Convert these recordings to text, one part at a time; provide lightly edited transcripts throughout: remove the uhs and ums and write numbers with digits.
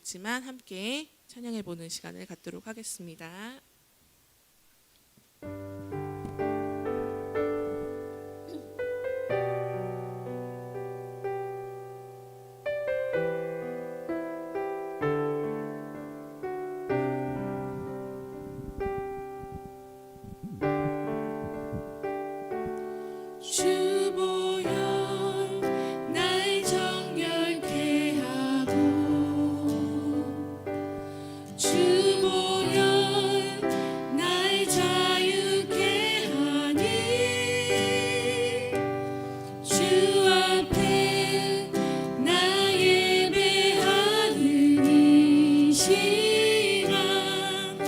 있지만 함께 찬양해 보는 시간을 갖도록 하겠습니다. 주 보혈 날 정결케 하고 주 보혈 날 자유케 하니 주 앞에 나 예배하는 이 시간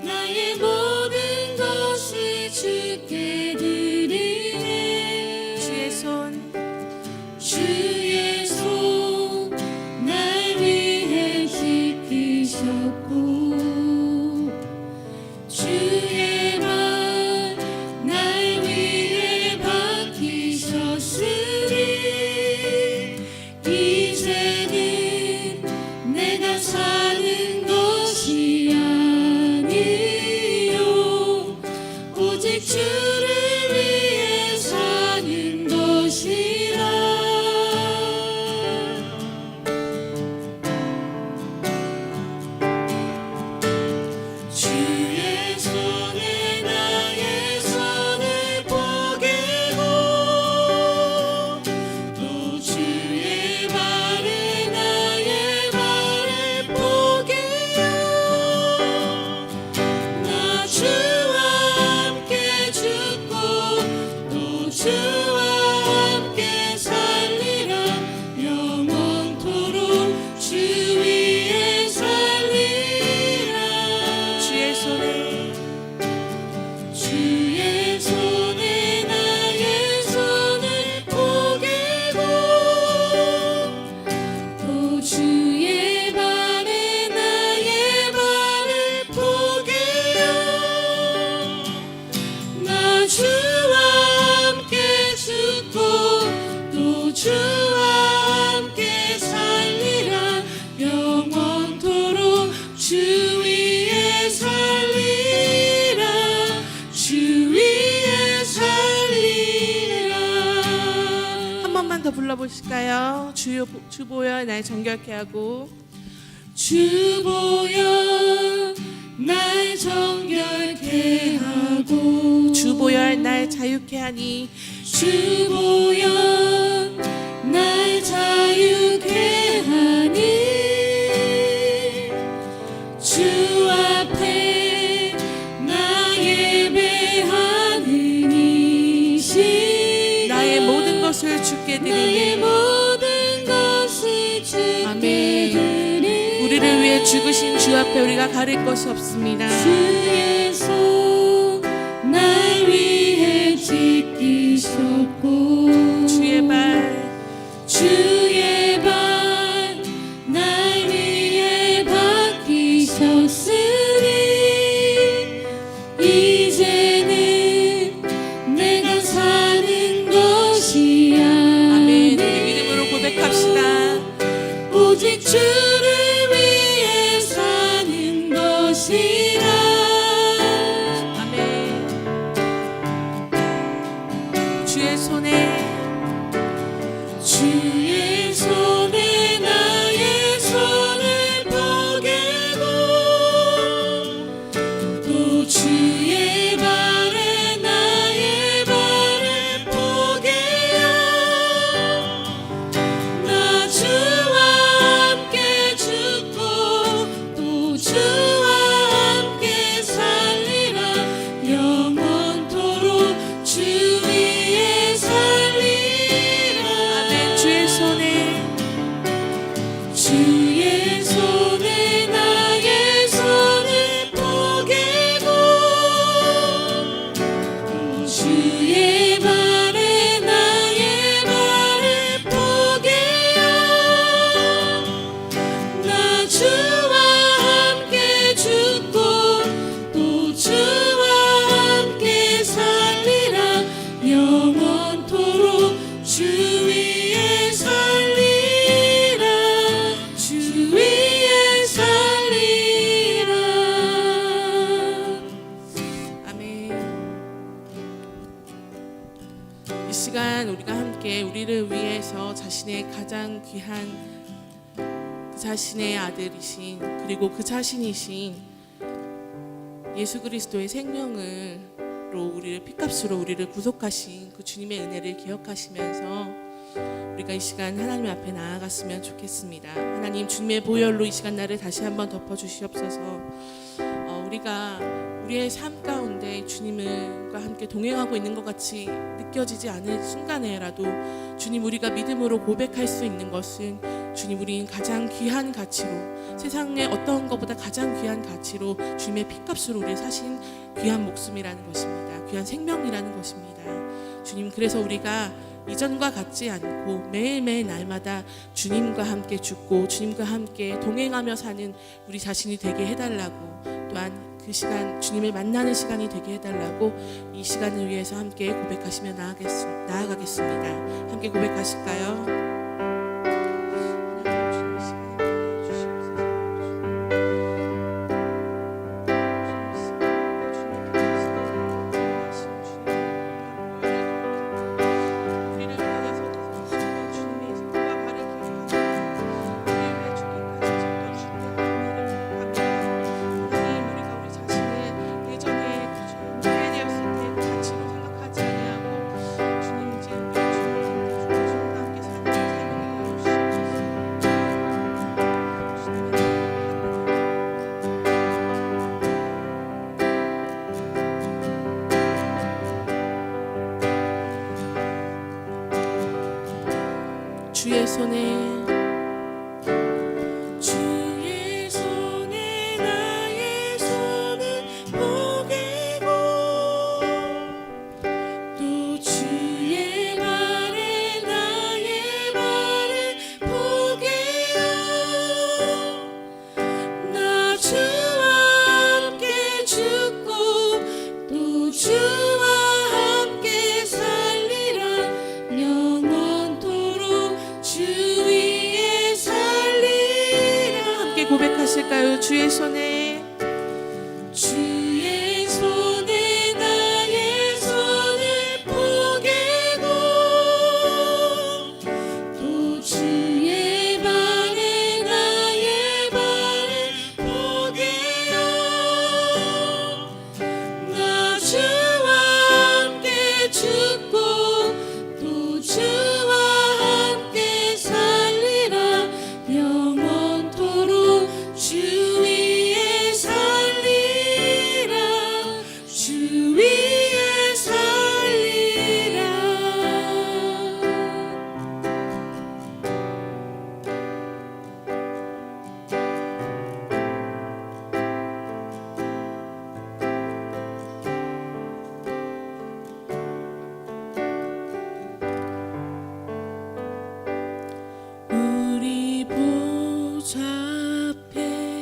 나의 모든 것을 주께 주의 손 날 위해 씻기셨고 주의 발 날 위해 박히셨으니 이제는 내가 사는 것이 아니요 오직 주를 위해 사는 것이라. 주의 손에 나의 손을 포개고 또 주의 발에 나의 발을 포개요 나 주와 함께 죽고 또 주와 함께 살리라 영원토록 주 위에 살리라. 주의 손에 나의 손을 포개고 또 주의 발에 나의 발을 포개요 나 주와 함께 죽고 또 주와 함께 살리라 영원토록 주 위에 살리라 주 위에 살리라. 한 번만 더 불러보실까요? 주 보혈 날 정결케 하고 주 보혈 날 정결케 하고 주 보혈 날 자유케 하니 주 보혈 날 자유케 하니 주 앞에 나 예배하는 이 시 나의 모든 것을 주께 드리니 아멘. 우리를 위해 죽으신 주 앞에 우리가 가릴 것이 없습니다. 주의 손 날 위해 찢기셨고 주의 발 날 위해 박히셨으니 이제는 내가 사는 것이 아멘. 믿음으로 고백합시다. 오직 주를 위해 사는 것이라. 아멘. 주의 손에 주의 하나님께 우리를 위해서 자신의 가장 귀한 그 자신의 아들이신 그리고 그 자신이신 예수 그리스도의 생명으로 우리를 피값으로 우리를 구속하신 그 주님의 은혜를 기억하시면서 우리가 이 시간 하나님 앞에 나아갔으면 좋겠습니다. 하나님, 주님의 보혈로 이 시간 나를 다시 한번 덮어주시옵소서. 우리가 우리의 삶 가운데 주님과 함께 동행하고 있는 것 같이 느껴지지 않을 순간에라도 주님, 우리가 믿음으로 고백할 수 있는 것은 주님, 우리는 가장 귀한 가치로, 세상의 어떤 것보다 가장 귀한 가치로 주님의 피값으로 우리를 사신 귀한 목숨이라는 것입니다. 귀한 생명이라는 것입니다. 주님, 그래서 우리가 이전과 같지 않고 매일매일 날마다 주님과 함께 죽고 주님과 함께 동행하며 사는 우리 자신이 되게 해달라고, 또한 그 시간 주님을 만나는 시간이 되게 해달라고 이 시간을 위해서 함께 고백하시며 나아가겠습니다. 함께 고백하실까요? 주의 손에 나의 손을 포개고 또 주의 발에 나의 발을 포개어 나 주와 함께 죽고 또 주와 함께 살리라 영원토록 주 위에 살리라. 함께 고백하실까요? 주의 손에 나의 손을 포개고 또 주의 발에 나의 발을 포개어 나 주와 함께 죽고 또 주와 함께 살리라 영원토록 주 위에 살리라 주 위에 살리라. 우리 보좌 앞에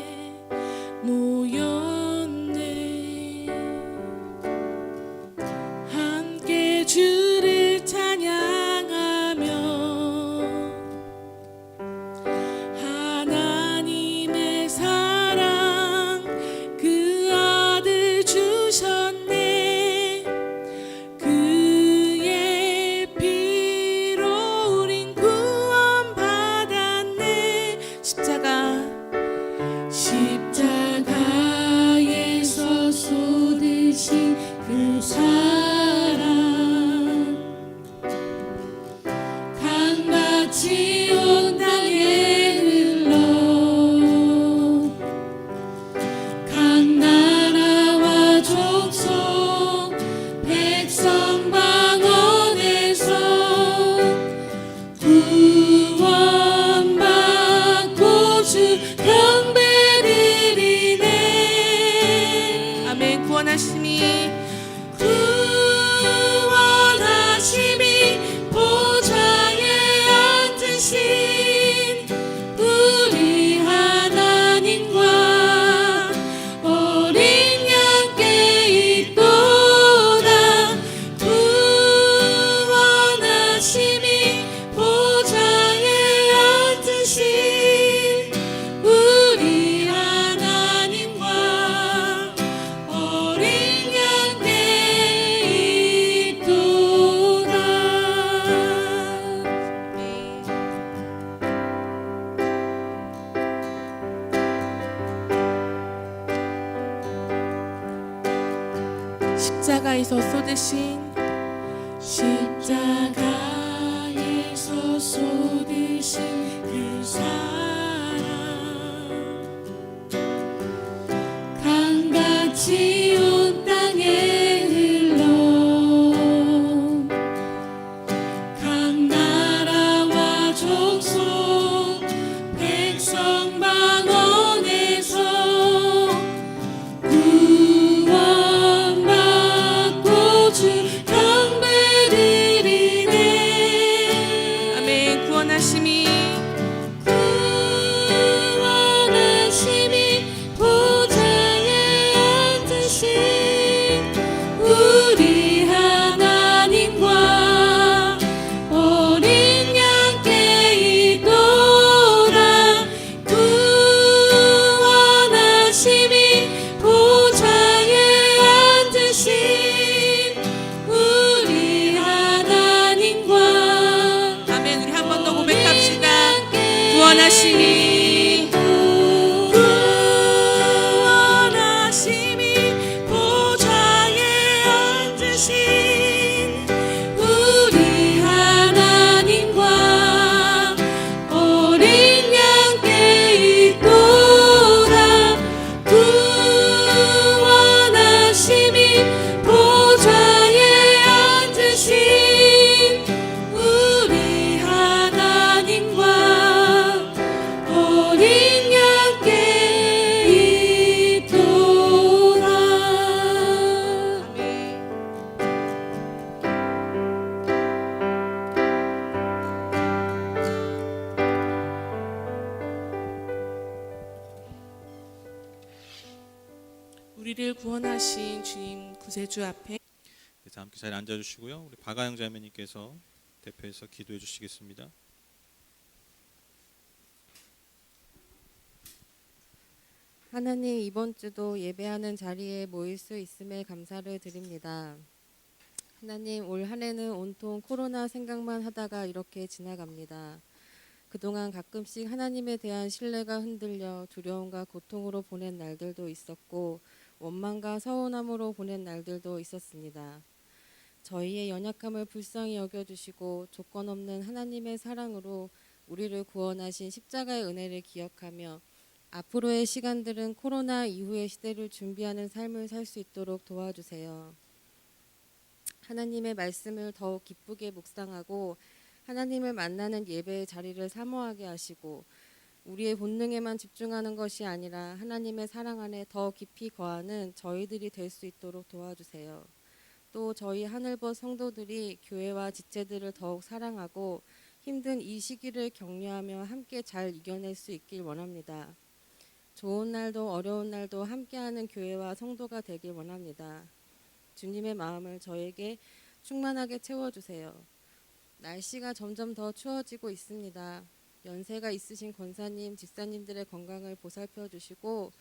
모였네. 함께 주를 찬양하며 하나님의 사랑 그 아들 주셨네. 그의 피로 우린 구원받았네. 십자가에서 쏟으신 그 사랑 강같이 온 땅에 흘러 각 나라와 족속 백성 방언에서 구원받고 주 경배드리네. 아멘. 구원하심이 보좌에 앉으신 우리 하나님과 어린 양께 있도다. 구원하심이 보좌에 앉으신 우리 하나님과 어린 양 십자가에서 쏟으신 십자가에서 쏟으신 그 사랑 강같이 온 땅에 흘러 각 나라와 족속 백성 만원에서 구원받고 주 경배드리네. 아멘. 구원하심이 보좌에 앉으신 우리 하나님과 어린 양께 있도다. 구원하심이 보좌에 앉으신 우리 하나님과 아멘. 우리 한 번 더 고백합시다. 구원하심이 보좌에 앉으신 우리 하나님과 어린 양께 있도다. 구원하심이 보좌에 앉으신 우리 하나님과 어린 양께 있도다. 우리를 구원하신 주님 구세주 앞에 그래서 함께 자리에 앉아주시고요. 우리 박아영 자매님께서 대표해서 기도해 주시겠습니다. 하나님, 이번 주도 예배하는 자리에 모일 수 있음에 감사를 드립니다. 하나님, 올 한 해는 온통 코로나 생각만 하다가 이렇게 지나갑니다. 그동안 가끔씩 하나님에 대한 신뢰가 흔들려 두려움과 고통으로 보낸 날들도 있었고 원망과 서운함으로 보낸 날들도 있었습니다. 저희의 연약함을 불쌍히 여겨주시고 조건 없는 하나님의 사랑으로 우리를 구원하신 십자가의 은혜를 기억하며 앞으로의 시간들은 코로나 이후의 시대를 준비하는 삶을 살 수 있도록 도와주세요. 하나님의 말씀을 더욱 기쁘게 묵상하고 하나님을 만나는 예배의 자리를 사모하게 하시고 우리의 본능에만 집중하는 것이 아니라 하나님의 사랑 안에 더 깊이 거하는 저희들이 될 수 있도록 도와주세요. 또 저희 하늘벗 성도들이 교회와 지체들을 더욱 사랑하고 힘든 이 시기를 격려하며 함께 잘 이겨낼 수 있길 원합니다. 좋은 날도 어려운 날도 함께하는 교회와 성도가 되길 원합니다. 주님의 마음을 저에게 충만하게 채워주세요. 날씨가 점점 더 추워지고 있습니다. 연세가 있으신 권사님, 집사님들의 건강을 보살펴 주시고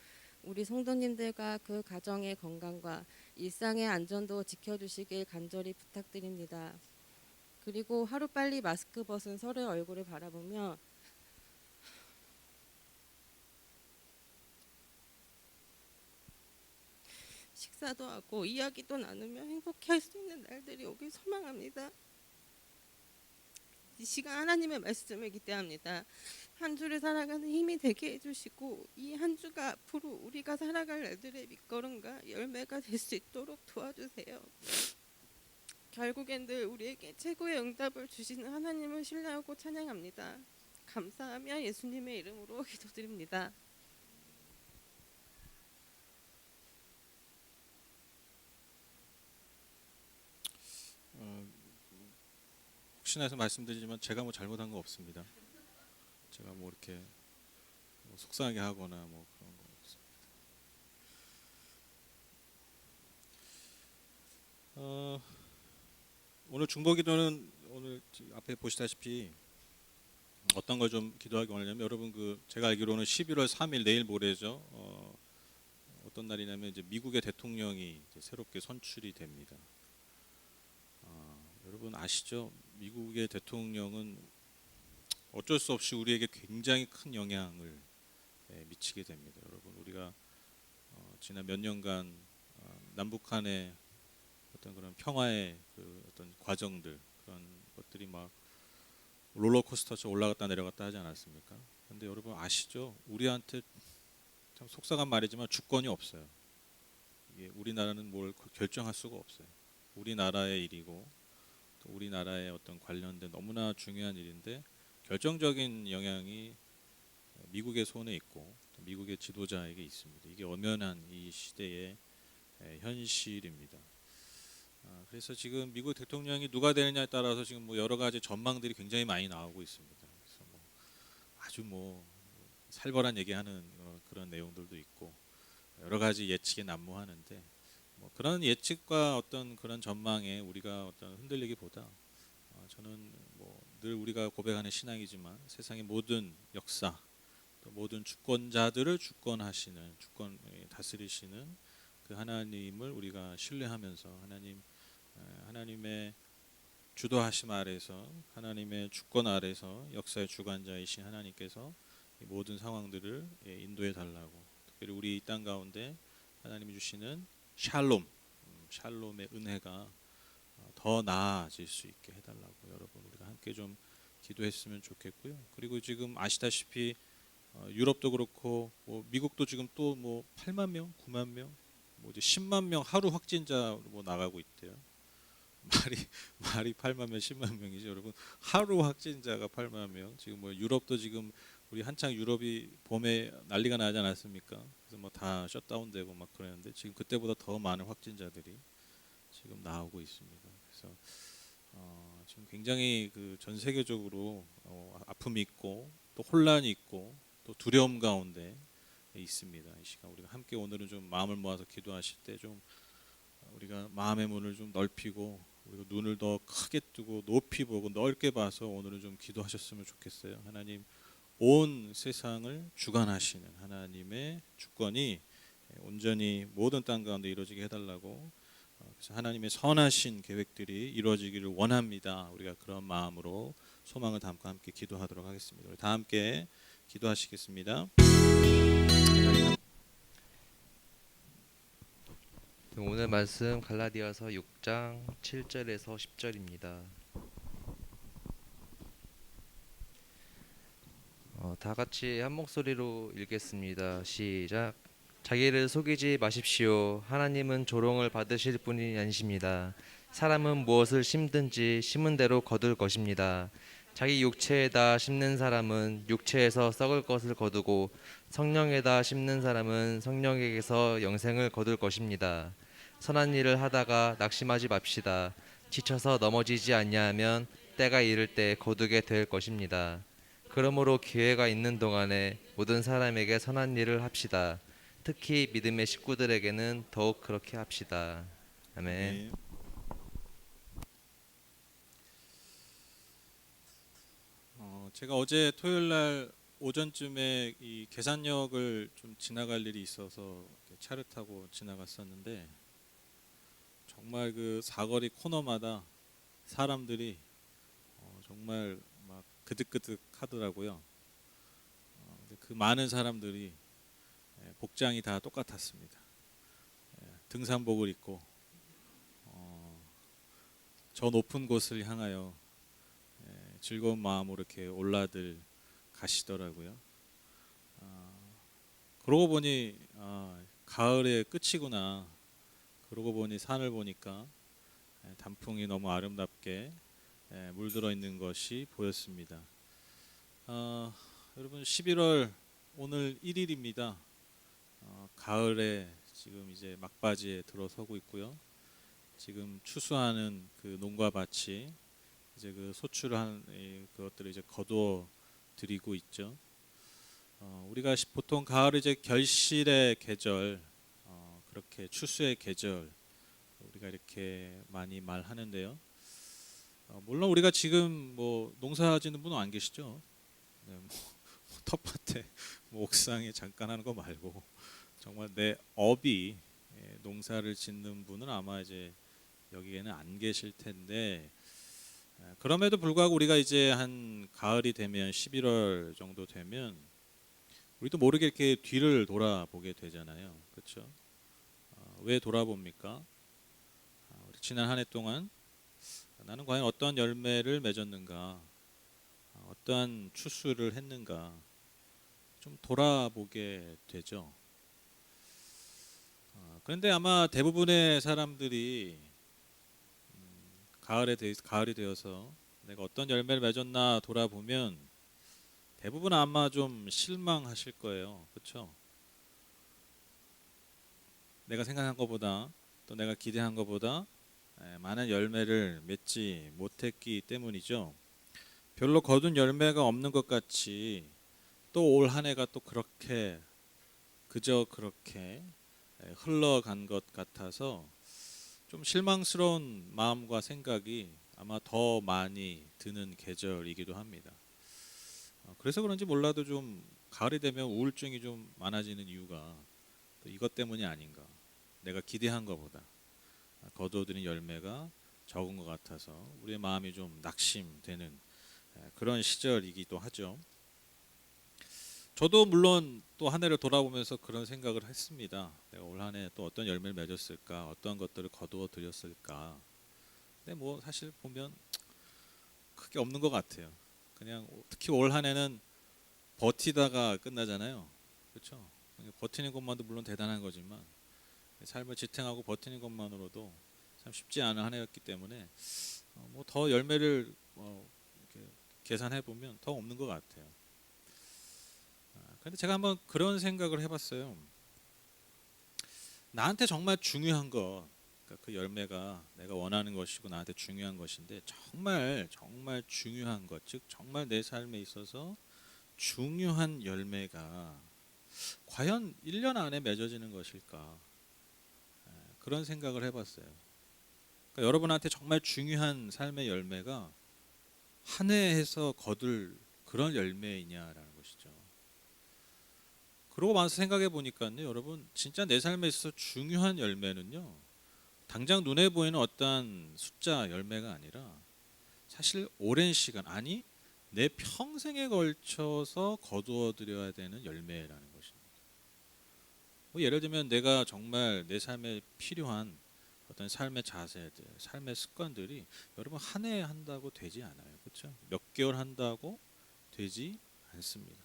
우리 성도님들과 그 가정의 건강과 일상의 안전도 지켜주시길 간절히 부탁드립니다. 그리고 하루빨리 마스크 벗은 서로의 얼굴을 바라보며 식사도 하고 이야기도 나누며 행복해 할 수 있는 날들이 오길 소망합니다. 이 시간 하나님의 말씀을 기대합니다. 한 주를 살아가는 힘이 되게 해주시고 이 한 주가 앞으로 우리가 살아갈 날들의 밑거름과 열매가 될 수 있도록 도와주세요. 결국엔 늘 우리에게 최고의 응답을 주시는 하나님을 신뢰하고 찬양합니다. 감사하며 예수님의 이름으로 기도드립니다. 혹시나 해서 말씀드리지만 제가 뭐 잘못한 거 없습니다. 제가 뭐 이렇게 뭐 속상하게 하거나 뭐 그런 거 없습니다. 오늘 중보기도는 오늘 앞에 보시다시피 어떤 걸 좀 기도하기 원하냐면 여러분 제가 알기로는 11월 3일 내일 모레죠. 어떤 날이냐면 이제 미국의 대통령이 이제 새롭게 선출이 됩니다. 여러분 아시죠? 미국의 대통령은 어쩔 수 없이 우리에게 굉장히 큰 영향을 미치게 됩니다. 여러분 우리가 지난 몇 년간 남북한의 어떤 그런 평화의 그 어떤 과정들 그런 것들이 막 롤러코스터처럼 올라갔다 내려갔다 하지 않았습니까? 근데 여러분 아시죠? 우리한테 참 속상한 말이지만 주권이 없어요. 이게 우리나라는 뭘 결정할 수가 없어요. 우리나라의 일이고 또 우리나라의 어떤 관련된 너무나 중요한 일인데 결정적인 영향이 미국의 손에 있고 또 미국의 지도자에게 있습니다. 이게 엄연한 이 시대의 현실입니다. 그래서 지금 미국 대통령이 누가 되느냐에 따라서 지금 뭐 여러 가지 전망들이 굉장히 많이 나오고 있습니다. 그래서 뭐 아주 뭐 살벌한 얘기하는 그런 내용들도 있고 여러 가지 예측이 난무하는데 뭐 그런 예측과 어떤 그런 전망에 우리가 어떤 흔들리기보다 저는 뭐 늘 우리가 고백하는 신앙이지만 세상의 모든 역사 또 모든 주권자들을 주권하시는 주권 다스리시는 그 하나님을 우리가 신뢰하면서 하나님의 주도하심 아래서 하나님의 주권 아래서 역사의 주관자이신 하나님께서 이 모든 상황들을 인도해 달라고 특별히 우리 이 땅 가운데 하나님이 주시는 샬롬의 은혜가 더 나아질 수 있게 해달라고 여러분 우리가 함께 좀 기도했으면 좋겠고요. 그리고 지금 아시다시피 유럽도 그렇고 뭐 미국도 지금 또 뭐 8만 명, 9만 명, 뭐 이제 10만 명 하루 확진자로 뭐 나가고 있대요. 말이 8만 명, 10만 명이죠, 여러분. 하루 확진자가 8만 명. 지금 뭐 유럽도 지금 우리 한창 유럽이 봄에 난리가 나지 않았습니까? 그래서 뭐 다 셧다운되고 막 그러는데 지금 그때보다 더 많은 확진자들이 지금 나오고 있습니다. 그래서 지금 굉장히 그 전 세계적으로 아픔이 있고 또 혼란이 있고 또 두려움 가운데 있습니다. 이 시간 우리가 함께 오늘은 좀 마음을 모아서 기도하실 때 좀 우리가 마음의 문을 좀 넓히고 그리고 눈을 더 크게 뜨고 높이 보고 넓게 봐서 오늘은 좀 기도하셨으면 좋겠어요. 하나님 온 세상을 주관하시는 하나님의 주권이 온전히 모든 땅 가운데 이루어지게 해달라고 그래서 하나님의 선하신 계획들이 이루어지기를 원합니다. 우리가 그런 마음으로 소망을 담고 함께 기도하도록 하겠습니다. 우리 다 함께 기도하시겠습니다. 오늘 말씀 갈라디아서 6장 7절에서 10절입니다. 다 같이 한 목소리로 읽겠습니다. 시작. 자기를 속이지 마십시오. 하나님은 조롱을 받으실 분이 아니십니다. 사람은 무엇을 심든지 심은 대로 거둘 것입니다. 자기 육체에다 심는 사람은 육체에서 썩을 것을 거두고 성령에다 심는 사람은 성령에게서 영생을 거둘 것입니다. 선한 일을 하다가 낙심하지 맙시다. 지쳐서 넘어지지 아니하면 때가 이를 때 거두게 될 것입니다. 그러므로 기회가 있는 동안에 모든 사람에게 선한 일을 합시다. 특히 믿음의 식구들에게는 더욱 그렇게 합시다. 아멘. 네. 제가 어제 토요일 날 오전쯤에 이 계산역을 좀 지나갈 일이 있어서 차를 타고 지나갔었는데 정말 그 사거리 코너마다 사람들이 정말 막 그득그득 하더라고요. 근데 그 많은 사람들이 복장이 다 똑같았습니다. 등산복을 입고 저 높은 곳을 향하여 즐거운 마음으로 이렇게 올라들 가시더라고요. 그러고 보니 가을의 끝이구나. 그러고 보니 산을 보니까 단풍이 너무 아름답게 물들어 있는 것이 보였습니다. 여러분 11월 오늘 1일입니다. 가을에 지금 이제 막바지에 들어서고 있고요. 지금 추수하는 그 농가 밭이 이제 그 소출한 그것들을 이제 거두어 드리고 있죠. 우리가 보통 가을 이제 결실의 계절, 그렇게 추수의 계절 우리가 이렇게 많이 말하는데요. 물론 우리가 지금 뭐 농사짓는 분은 안 계시죠. 네, 뭐 텃밭에 뭐 옥상에 잠깐 하는 거 말고 정말 내 업이 농사를 짓는 분은 아마 이제 여기에는 안 계실 텐데 그럼에도 불구하고 우리가 이제 한 가을이 되면 11월 정도 되면 우리도 모르게 이렇게 뒤를 돌아보게 되잖아요. 그렇죠? 왜 돌아봅니까? 우리 지난 한 해 동안 나는 과연 어떠한 열매를 맺었는가, 어떠한 추수를 했는가 좀 돌아보게 되죠. 그런데 아마 대부분의 사람들이 가을이 되어서 내가 어떤 열매를 맺었나 돌아보면 대부분 아마 좀 실망하실 거예요. 그렇죠? 내가 생각한 것보다 또 내가 기대한 것보다 많은 열매를 맺지 못했기 때문이죠. 별로 거둔 열매가 없는 것 같이 또 올 한 해가 또 그저 그렇게 흘러간 것 같아서 좀 실망스러운 마음과 생각이 아마 더 많이 드는 계절이기도 합니다. 그래서 그런지 몰라도 좀 가을이 되면 우울증이 좀 많아지는 이유가 또 이것 때문이 아닌가. 내가 기대한 것보다 거두어들인 열매가 적은 것 같아서 우리의 마음이 좀 낙심되는 그런 시절이기도 하죠. 저도 물론 또 한 해를 돌아보면서 그런 생각을 했습니다. 내가 올 한 해 또 어떤 열매를 맺었을까, 어떤 것들을 거두어 드렸을까. 근데 뭐 사실 보면 크게 없는 것 같아요. 그냥 특히 올 한 해는 버티다가 끝나잖아요. 그렇죠? 버티는 것만도 물론 대단한 거지만 삶을 지탱하고 버티는 것만으로도 참 쉽지 않은 한 해였기 때문에 뭐 더 열매를 이렇게 계산해 보면 더 없는 것 같아요. 그런데 제가 한번 그런 생각을 해봤어요. 나한테 정말 중요한 것, 그러니까 그 열매가 내가 원하는 것이고 나한테 중요한 것인데 정말 중요한 것, 즉 정말 내 삶에 있어서 중요한 열매가 과연 1년 안에 맺어지는 것일까? 그런 생각을 해봤어요. 그러니까 여러분한테 정말 중요한 삶의 열매가 한 해에서 거둘 그런 열매이냐라는 것이죠. 그러고 나서 생각해 보니까요, 여러분 진짜 내 삶에 있어서 중요한 열매는요, 당장 눈에 보이는 어떠한 숫자 열매가 아니라 사실 오랜 시간, 아니 내 평생에 걸쳐서 거두어 드려야 되는 열매라는 것입니다. 뭐 예를 들면 내가 정말 내 삶에 필요한 어떤 삶의 자세들, 삶의 습관들이 여러분 한 해 한다고 되지 않아요. 그렇죠? 몇 개월 한다고 되지 않습니다.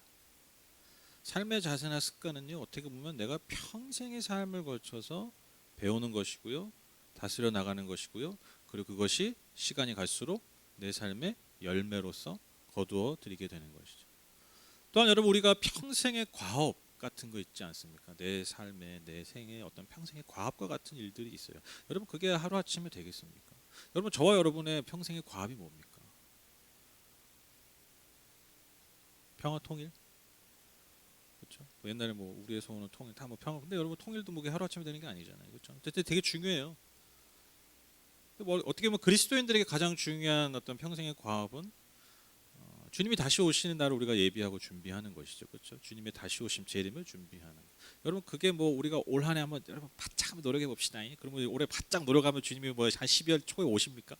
삶의 자세나 습관은요, 어떻게 보면 내가 평생의 삶을 걸쳐서 배우는 것이고요, 다스려 나가는 것이고요, 그리고 그것이 시간이 갈수록 내 삶의 열매로서 거두어 드리게 되는 것이죠. 또한 여러분 우리가 평생의 과업 같은 거 있지 않습니까? 내 삶에, 내 생에 어떤 평생의 과업과 같은 일들이 있어요. 여러분 그게 하루아침에 되겠습니까? 여러분 저와 여러분의 평생의 과업이 뭡니까? 평화 통일? 그렇죠? 뭐 옛날에 뭐 우리의 소원은 통일, 다 뭐 평화. 근데 여러분 통일도 뭐 하루아침에 되는 게 아니잖아요. 그렇죠? 어쨌든 되게 중요해요. 뭐 어떻게 보면 그리스도인들에게 가장 중요한 어떤 평생의 과업은 주님이 다시 오시는 날을 우리가 예비하고 준비하는 것이죠. 그렇죠? 주님의 다시 오심 재림을 준비하는 것. 여러분 그게 뭐 우리가 올 한 해 한번 여러분 바짝 한번 노력해 봅시다. 그러면 올해 바짝 노력하면 주님이 뭐 한 12월 초에 오십니까?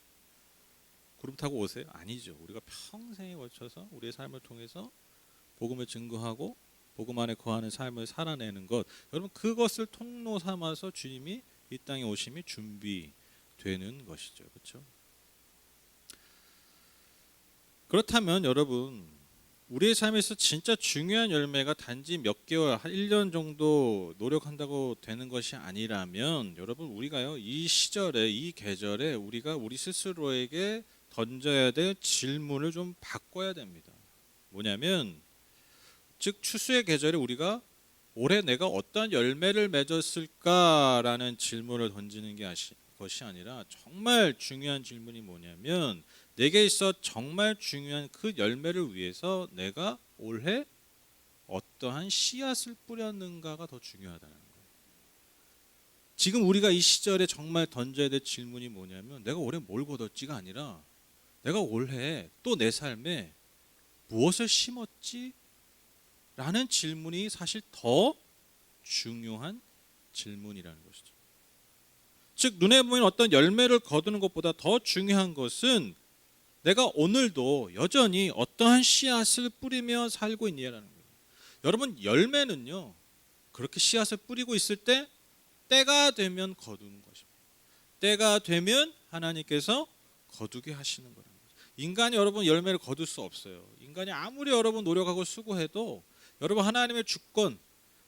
구름 타고 오세요? 아니죠. 우리가 평생에 걸쳐서 우리의 삶을 통해서 복음을 증거하고 복음 안에 거하는 삶을 살아내는 것. 여러분 그것을 통로 삼아서 주님이 이 땅에 오심이 준비되는 것이죠. 그렇죠? 그렇다면 여러분 우리의 삶에서 진짜 중요한 열매가 단지 몇 개월, 한 1년 정도 노력한다고 되는 것이 아니라면 여러분 우리가요 이 시절에 이 계절에 우리가 우리 스스로에게 던져야 될 질문을 좀 바꿔야 됩니다. 뭐냐면 즉 추수의 계절에 우리가 올해 내가 어떤 열매를 맺었을까라는 질문을 던지는 것이 아니라 정말 중요한 질문이 뭐냐면 내게 있어 정말 중요한 그 열매를 위해서 내가 올해 어떠한 씨앗을 뿌렸는가가 더 중요하다는 거예요. 지금 우리가 이 시절에 정말 던져야 될 질문이 뭐냐면 내가 올해 뭘 거뒀지가 아니라 내가 올해 또 내 삶에 무엇을 심었지? 라는 질문이 사실 더 중요한 질문이라는 것이죠. 즉 눈에 보이는 어떤 열매를 거두는 것보다 더 중요한 것은 내가 오늘도 여전히 어떠한 씨앗을 뿌리며 살고 있냐라는 거예요. 여러분 열매는요 그렇게 씨앗을 뿌리고 있을 때 때가 되면 거두는 것입니다. 때가 되면 하나님께서 거두게 하시는 거라는 거죠. 인간이 여러분 열매를 거둘 수 없어요. 인간이 아무리 여러분 노력하고 수고해도 여러분 하나님의 주권,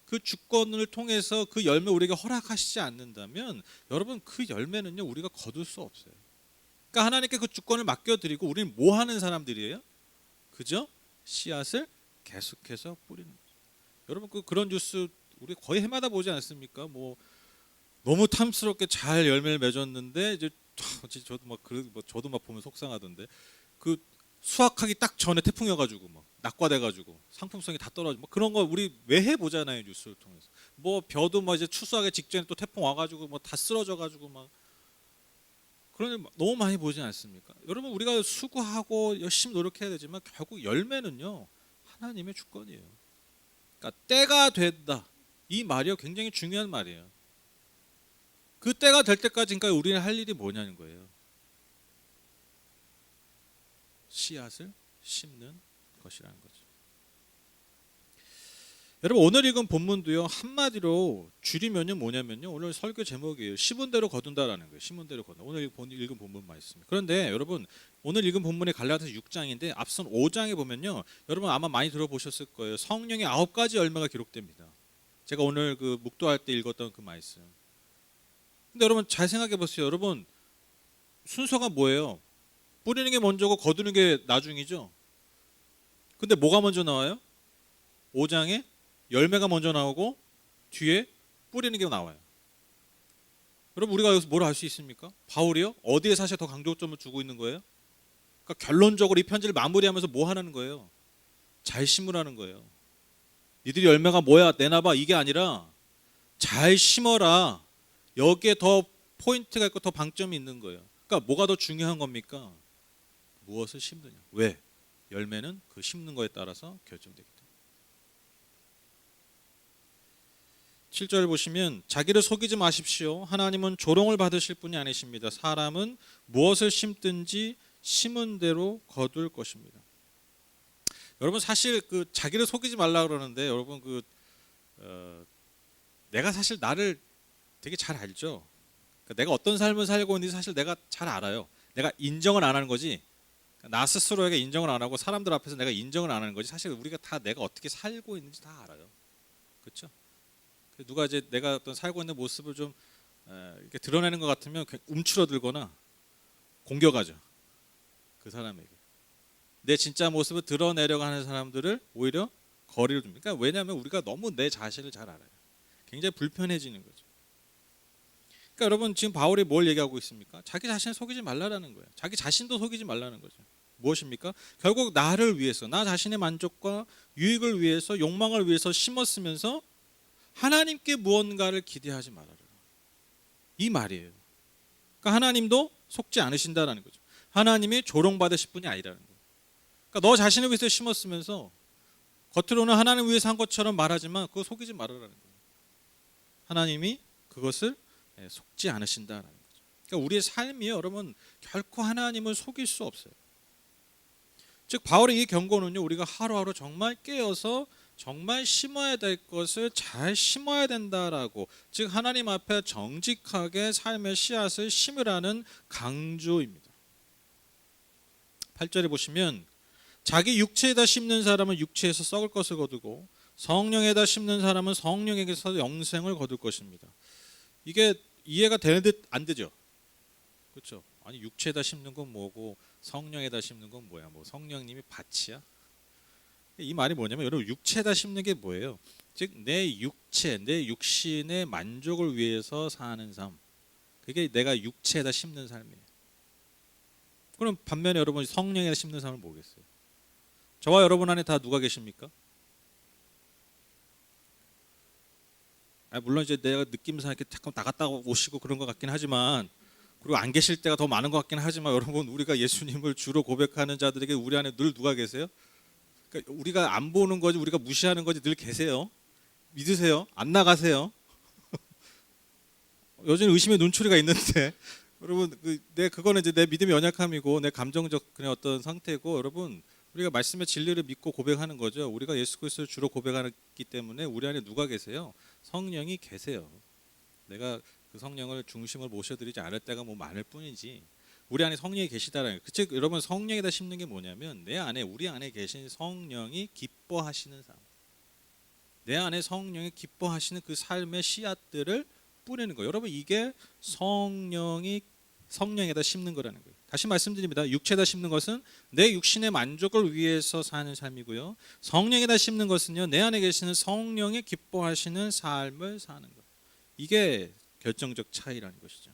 그 주권을 통해서 그 열매 우리에게 허락하시지 않는다면 여러분 그 열매는요 우리가 거둘 수 없어요. 그러니까 하나님께 그 주권을 맡겨드리고 우리는 뭐 하는 사람들이에요? 그죠? 씨앗을 계속해서 뿌리는 거죠. 여러분 그런 뉴스 우리 거의 해마다 보지 않습니까? 뭐 너무 탐스럽게 잘 열매를 맺었는데 이제 저도 막 보면 속상하던데 그 수확하기 딱 전에 태풍이 와가지고 막 낙과돼가지고 상품성이 다 떨어지고 뭐 그런 거 우리 매해 보잖아요 뉴스를 통해서. 뭐 벼도 뭐 이제 추수하기 직전에 또 태풍 와가지고 뭐 다 쓰러져가지고 막 그런 일 너무 많이 보지 않습니까? 여러분 우리가 수고하고 열심히 노력해야 되지만 결국 열매는요 하나님의 주권이에요. 그러니까 때가 된다 이 말이요 굉장히 중요한 말이에요. 그 때가 될 때까지 그러니까 우리는 할 일이 뭐냐는 거예요. 씨앗을 심는 것이라는 거죠. 여러분 오늘 읽은 본문도요 한마디로 줄이면요 뭐냐면요 오늘 설교 제목이에요. 심은 대로 거둔다라는 거예요. 심은 대로 거둔다. 오늘 읽은 본문 말씀. 그런데 여러분 오늘 읽은 본문이 갈라디아서 6장인데 앞선 5장에 보면요 여러분 아마 많이 들어보셨을 거예요. 성령의 9가지 열매가 기록됩니다. 제가 오늘 그 묵도할 때 읽었던 그 말씀. 근데 여러분 잘 생각해 보세요. 여러분 순서가 뭐예요? 뿌리는 게 먼저고 거두는 게 나중이죠. 근데 뭐가 먼저 나와요? 5장에 열매가 먼저 나오고 뒤에 뿌리는 게 나와요. 여러분 우리가 여기서 뭘 알 수 있습니까? 바울이요? 어디에 사실 더 강조점을 두고 있는 거예요? 그러니까 결론적으로 이 편지를 마무리하면서 뭐 하라는 거예요? 잘 심으라는 거예요. 니들이 열매가 뭐야 내놔봐 이게 아니라 잘 심어라. 여기에 더 포인트가 있고 더 방점이 있는 거예요. 그러니까 뭐가 더 중요한 겁니까? 무엇을 심느냐. 왜? 열매는 그 심는 거에 따라서 결정되기 때문에. 7절 보시면 자기를 속이지 마십시오. 하나님은 조롱을 받으실 분이 아니십니다. 사람은 무엇을 심든지 심은 대로 거둘 것입니다. 여러분 사실 그 자기를 속이지 말라 그러는데 여러분 내가 사실 나를 되게 잘 알죠. 그러니까 내가 어떤 삶을 살고 있는지 사실 내가 잘 알아요. 내가 인정을 안 하는 거지. 나 스스로에게 인정을 안 하고 사람들 앞에서 내가 인정을 안 하는 거지. 사실 우리가 다 내가 어떻게 살고 있는지 다 알아요. 그렇죠? 누가 이제 내가 어떤 살고 있는 모습을 좀 이렇게 드러내는 것 같으면 움츠러들거나 공격하죠. 그 사람에게. 내 진짜 모습을 드러내려고 하는 사람들을 오히려 거리를 둡니다. 그러니까 왜냐하면 우리가 너무 내 자신을 잘 알아요. 굉장히 불편해지는 거죠. 그러니까 여러분 지금 바울이 뭘 얘기하고 있습니까? 자기 자신을 속이지 말라라는 거예요. 자기 자신도 속이지 말라는 거죠. 무엇입니까? 결국 나를 위해서 나 자신의 만족과 유익을 위해서 욕망을 위해서 심었으면서 하나님께 무언가를 기대하지 말아라. 이 말이에요. 그러니까 하나님도 속지 않으신다라는 거죠. 하나님이 조롱받으실 분이 아니라는 거예요. 그러니까 너 자신을 위해서 심었으면서 겉으로는 하나님 위해서 한 것처럼 말하지만 그거 속이지 말아라는 거예요. 하나님이 그것을 속지 않으신다라는 거죠. 그러니까 우리의 삶이요, 여러분 결코 하나님을 속일 수 없어요. 즉 바울의 이 경고는요, 우리가 하루하루 정말 깨어서 정말 심어야 될 것을 잘 심어야 된다라고, 즉 하나님 앞에 정직하게 삶의 씨앗을 심으라는 강조입니다. 8절에 보시면 자기 육체에다 심는 사람은 육체에서 썩을 것을 거두고 성령에다 심는 사람은 성령에게서 영생을 거둘 것입니다. 이게 이해가 되는 듯 안 되죠? 그렇죠? 아니 육체에다 심는 건 뭐고 성령에다 심는 건 뭐야? 뭐 성령님이 밭이야? 이 말이 뭐냐면 여러분 육체에다 심는 게 뭐예요? 즉 내 육체, 내 육신의 만족을 위해서 사는 삶. 그게 내가 육체에다 심는 삶이에요. 그럼 반면에 여러분 성령에다 심는 삶은 뭐겠어요? 저와 여러분 안에 다 누가 계십니까? 물론 이제 내가 느낌상 이렇게 잠깐 나갔다 오시고 그런 것 같긴 하지만, 그리고 안 계실 때가 더 많은 것 같긴 하지만, 여러분 우리가 예수님을 주로 고백하는 자들에게 우리 안에 늘 누가 계세요? 그러니까 우리가 안 보는 거지, 우리가 무시하는 거지 늘 계세요. 믿으세요. 안 나가세요. 요즘 의심의 눈초리가 있는데 여러분 그거는 이제 내 믿음의 연약함이고 내 감정적 그냥 어떤 상태고, 여러분 우리가 말씀의 진리를 믿고 고백하는 거죠. 우리가 예수 그리스도를 주로 고백하기 때문에 우리 안에 누가 계세요? 성령이 계세요. 내가 그 성령을 중심을 모셔드리지 않을 때가 뭐 많을 뿐이지 우리 안에 성령이 계시다라는 거예요. 즉 여러분 성령에다 심는 게 뭐냐면 내 안에 우리 안에 계신 성령이 기뻐하시는 삶, 내 안에 성령이 기뻐하시는 그 삶의 씨앗들을 뿌리는 거예요. 여러분 이게 성령에다 심는 거라는 거예요. 다시 말씀드립니다. 육체에다 심는 것은 내 육신의 만족을 위해서 사는 삶이고요. 성령에다 심는 것은요, 내 안에 계시는 성령이 기뻐하시는 삶을 사는 것. 이게 결정적 차이라는 것이죠.